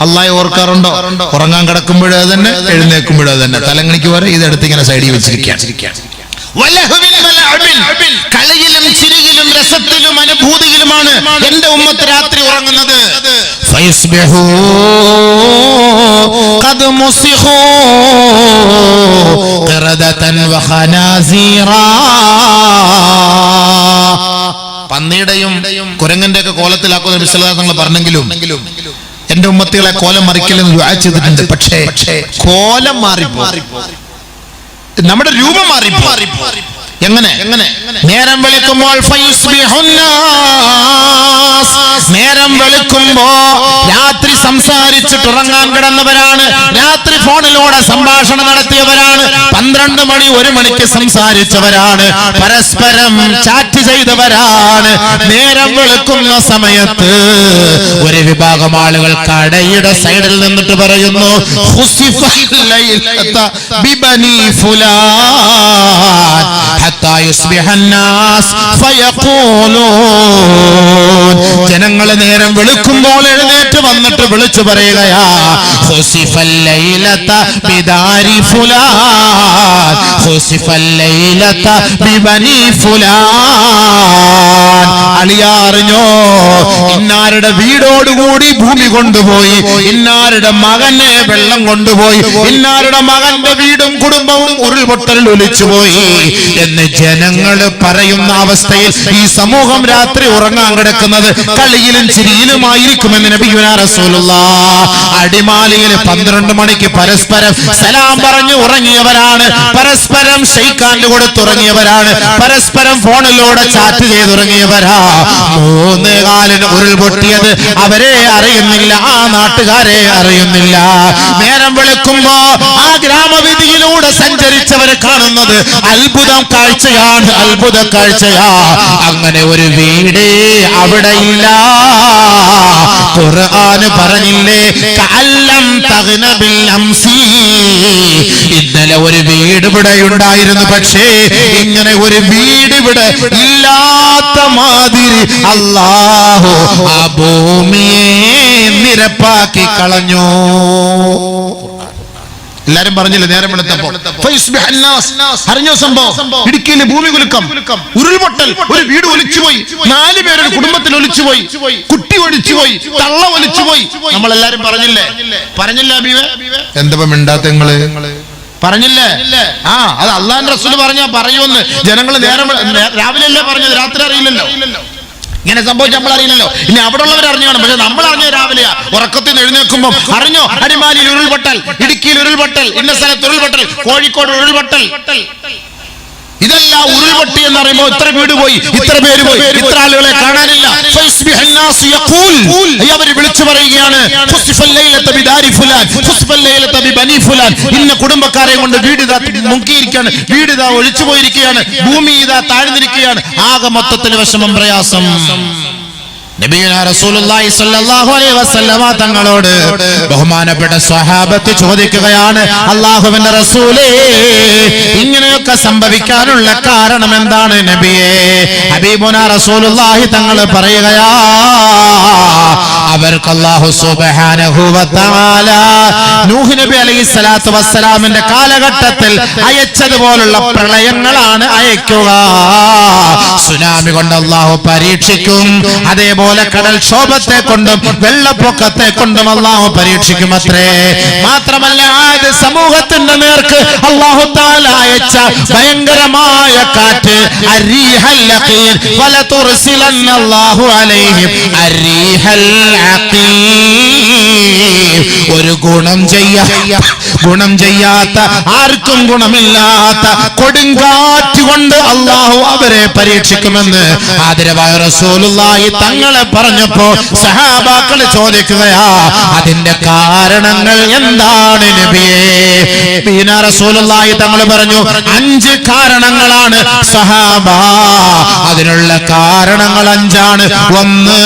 അല്ലാഹയെ ഓർക്കാറുണ്ടോ? ഉറങ്ങാൻ കിടക്കുമ്പോഴേ തന്നെ, എഴുന്നേൽക്കുമ്പോഴേ തന്നെ, തലങ്ങണിക്ക് വരെ ഇതെടുത്ത് ഇങ്ങനെ സൈഡിൽ വെച്ചിരിക്കാൻ. കളിയിലും ചിരിയിലും രസത്തിലും അനുഭൂതിയിലുമാണ് എന്റെ ഉമ്മത്ത് രാത്രി ഉറങ്ങുന്നത്. പന്നിയുടെയും കുരങ്ങന്റെ ഒക്കെ കോലത്തിലാക്കുന്ന നബി സല്ലല്ലാഹു അലൈഹി വസല്ലം പറഞ്ഞെങ്കിലും എന്റെ ഉമ്മത്തികളെ കോലം മറിക്കലെന്ന് ദുആ ചെയ്തിട്ടുണ്ട്. പക്ഷേ കോലം മാറിപ്പോ, നമ്മുടെ രൂപം മാറിപ്പോ. എങ്ങനെ? നേരം വെളുക്കുമ്പോൾ നേരം വെളുക്കുമ്പോ രാത്രി സംസാരിച്ചിട്ടുറങ്ങാൻ കിടന്നവരാണ്, രാത്രി ഫോണിലൂടെ സംഭാഷണം നടത്തിയവരാണ്, 12 മണി 1 മണിക്ക് സംസാരിച്ചവരാണ്, പരസ്പരം ചാറ്റ് ചെയ്തവരാണ്. നേരം വെളുക്കുന്ന സമയത്ത് ഒരു വിഭാഗം ആളുകൾ കടയുടെ സൈഡിൽ നിന്നിട്ട് പറയുന്നു, ജനങ്ങളെ നേരം വെളുക്കുമ്പോൾ എഴുന്നേറ്റ് വന്നിട്ട് വിളിച്ചു പറയുകയാ, അളിയാറിഞ്ഞോ, ഇന്നാരുടെ വീടോടുകൂടി ഭൂമി കൊണ്ടുപോയി, ഇന്നാരുടെ മകനെ വെള്ളം കൊണ്ടുപോയി, ഇന്നാരുടെ മകന്റെ വീടും കുടുംബവും ഉരുൾപൊട്ടലിൽ ഒലിച്ചുപോയി എന്ന് ജനങ്ങൾ പറയുന്ന അവസ്ഥയിൽ ഈ സമൂഹം രാത്രി ഉറങ്ങാൻ കിടക്കുന്നത് കളിയിലും ചിരിയിലുമായിരിക്കുമെന്ന് നബിയുനാ റസൂലുള്ളാഹ്. അടിമാലിയിൽ 12 മണിക്ക് പരസ്പരം സലാം പറഞ്ഞു ഉറങ്ങിയവരാണ്, പരസ്പരം ഷെയ്ഖാൻഡ് കൊടുത്തുറങ്ങിയവരാണ്, പരസ്പരം ഫോണിലൂടെ ചാറ്റ് ചെയ്തുറങ്ങിയവരാ. 3 കാലിന് ഉരുൾപൊട്ടിയത് അവരെ അറിയുന്നില്ല, ആ നാട്ടുകാരെ അറിയുന്നില്ല. നേരം വെളുക്കുമ്പോ ആ ഗ്രാമവീതിയിലൂടെ സഞ്ചരിച്ചവരെ കാണുന്നത് അത്ഭുത കാഴ്ചയാണ്, അത്ഭുത കാഴ്ചയാ. അങ്ങനെ ഒരു വീട് അവിടെ ഇല്ല. ഖുർആൻ പറഞ്ഞില്ലേ, കഅല്ലം തഗ്ന ബിൽ അംസി, ഇന്നലെ ഒരു വീട് ഇവിടെ ഉണ്ടായിരുന്നു, പക്ഷേ ഇങ്ങനെ ഒരു വീട് ഇവിടെ ഇല്ലാത്ത മാതിരി അല്ലാഹു ആ ഭൂമിയെ നിരപ്പാക്കി കളഞ്ഞു. എല്ലാരും പറഞ്ഞില്ലേ നേരം വെളുത്തപ്പോ അറിഞ്ഞോ സംഭവം? ഇടുക്കിയിലെ ഭൂമി കുലുക്കം, ഉരുൾപൊട്ടൽ, ഒരു വീട് ഒലിച്ചുപോയി, 4 പേരൊരു കുടുംബത്തിൽ ഒലിച്ചുപോയി, കുട്ടി ഒലിച്ചുപോയി, തള്ള ഒലിച്ചുപോയി. നമ്മളെല്ലാരും പറഞ്ഞില്ലേ? ഹബീബേ? എന്തപ്പോ മിണ്ടാത്ത നിങ്ങള്? പറഞ്ഞില്ലേ? അത് അള്ളാഹുവിന്റെ റസൂൽ പറഞ്ഞാ പറയുമെന്ന് ജനങ്ങൾ രാവിലെ അല്ലേ പറഞ്ഞത്, രാത്രി അറിയില്ലല്ലോ. ഇങ്ങനെ സംഭവിച്ച നമ്മൾ അറിയില്ലല്ലോ. ഇനി അവിടെ ഉള്ളവർ അറിഞ്ഞാണ്, പക്ഷെ നമ്മൾ അറിഞ്ഞ രാവിലെയാ. ഉറക്കത്തിൽ നിന്ന് എഴുന്നേൽക്കുമ്പോ അറിഞ്ഞോ അടിമാലിയിൽ ഉരുൾപൊട്ടൽ, ഇടുക്കിയിൽ ഉരുൾപൊട്ടൽ, ഇന്ന സ്ഥലത്ത് ഉരുൾപൊട്ടൽ, കോഴിക്കോട് ഉരുൾപൊട്ടൽ. ഇതെല്ലാം ഉരുൾപൊട്ടി എന്ന് പറയുമ്പോൾ ഇത്ര വീട് പോയി, ഇത്ര പേര് പോയി, ഇത്ര ആളുകളെ കാണാനില്ല. അവർ വിളിച്ചു പറയുകയാണ്, ഇന്ന കുടുംബക്കാരെ കൊണ്ട് വീട് മുങ്ങിയിരിക്കുകയാണ്, വീട് ഇതാ ഒഴിച്ചു പോയിരിക്കുകയാണ്, ഭൂമി ഇതാ താഴ്ന്നിരിക്കുകയാണ്. ആകെ മൊത്തത്തിൽ വിഷമം, പ്രയാസം. നബിയുനാ റസൂലുള്ളാഹി സ്വല്ലല്ലാഹു അലൈഹി വസല്ലമ തങ്ങളോട് ബഹുമാനപ്പെട്ട സ്വഹാബത്ത് ചോദിക്കുകയാണ്, അല്ലാഹുവിന്റെ റസൂലേ, ഇങ്ങനെയൊക്കെ സംഭവിക്കാനുള്ള കാരണം എന്താണ് നബിയേ? ഹബീബുനാ റസൂലുള്ളാഹി തങ്ങൾ പറയുകയാ, അവർക്ക് അല്ലാഹു സുബ്ഹാനഹു വ തആല നൂഹ് നബി അലൈഹിസ്സലാത്തു വസ്സലാമിന്റെ കാലഘട്ടത്തിൽ അയച്ചതുപോലുള്ള പ്രളയങ്ങളാണ് അയക്കുക. സുനാമി കൊണ്ട് അല്ലാഹു പരീക്ഷിക്കും, അതേപോലെ കടൽക്ഷോഭത്തെ കൊണ്ടും വെള്ളപ്പൊക്കത്തെ കൊണ്ടും അല്ലാഹു പരീക്ഷിക്കുമത്രേ. മാത്രമല്ല ആദ് സമൂഹത്തിന്റെ നേർക്ക് അല്ലാഹു തആല അയച്ച ഭയങ്കരമായ കാറ്റ്, അരീഹൽ ലഖീർ വല തുർസിലന്ന അല്ലാഹു അലൈഹിം അരീഹൽ അഖീം. ഒരു ഗുണം ചെയ്യാത്ത, ആർക്കും ഗുണമില്ലാത്ത കൊടുങ്കാറ്റ് കൊണ്ട് അല്ലാഹു അവരെ പരീക്ഷിക്കുമെന്ന് ആദരവായ റസൂലുള്ളാഹി തങ്ങളെ പറഞ്ഞപ്പോ സഹാബാക്കൾ ചോദിക്കുകയാ, അതിന്റെ കാരണങ്ങൾ എന്താണ് നബിയേ? ബീനാ റസൂലുള്ളാഹി തങ്ങൾ പറഞ്ഞു, 5 കാരണങ്ങളാണ് സഹാബ. അതിനുള്ള കാരണങ്ങൾ 5ആണ്. 1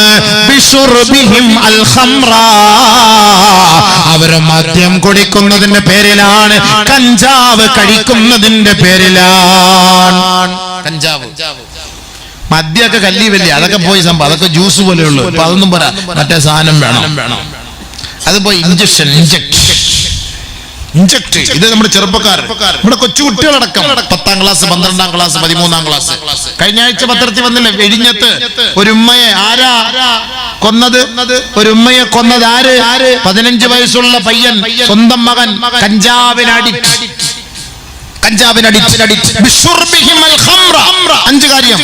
ബിശുർബിഹിം അൽ ഖംറ, അവർ മദ്യം കുടിക്കുന്നതിന്റെ പേരിലാണ്, കഞ്ചാവ് കഴിക്കുന്നതിന്റെ പേരിലാണ്. കഞ്ചാവ്, മദ്യമൊക്കെ കല്ലി വലിയ അതൊക്കെ പോയി സംഭവം, അതൊക്കെ ജ്യൂസ് പോലെയുള്ളൂ. ഇപ്പൊ അതൊന്നും പറയാ, മറ്റേ സാധനം വേണം. അത് പോയി ഇഞ്ചക്ഷൻ, ഇഞ്ചക്ട്. ഇത് നമ്മുടെ ചെറുപ്പക്കാർ, നമ്മുടെ കൊച്ചുകുട്ടികളടക്കം 10ാം ക്ലാസ്, 12ാം ക്ലാസ്, 13ാം ക്ലാസ്. കഴിഞ്ഞ ആഴ്ച പത്രത്തിൽ വന്നില്ലേ, വെടിഞ്ഞത്ത് ഒരു ഉമ്മയെ ആരാ കൊന്നത്? ഒരു ഉമ്മയെ കൊന്നത് ആര്? 15 വയസ്സുള്ള പയ്യൻ, സ്വന്തം മകൻ കഞ്ചാവിനടിച്ച്. 5 കാര്യം.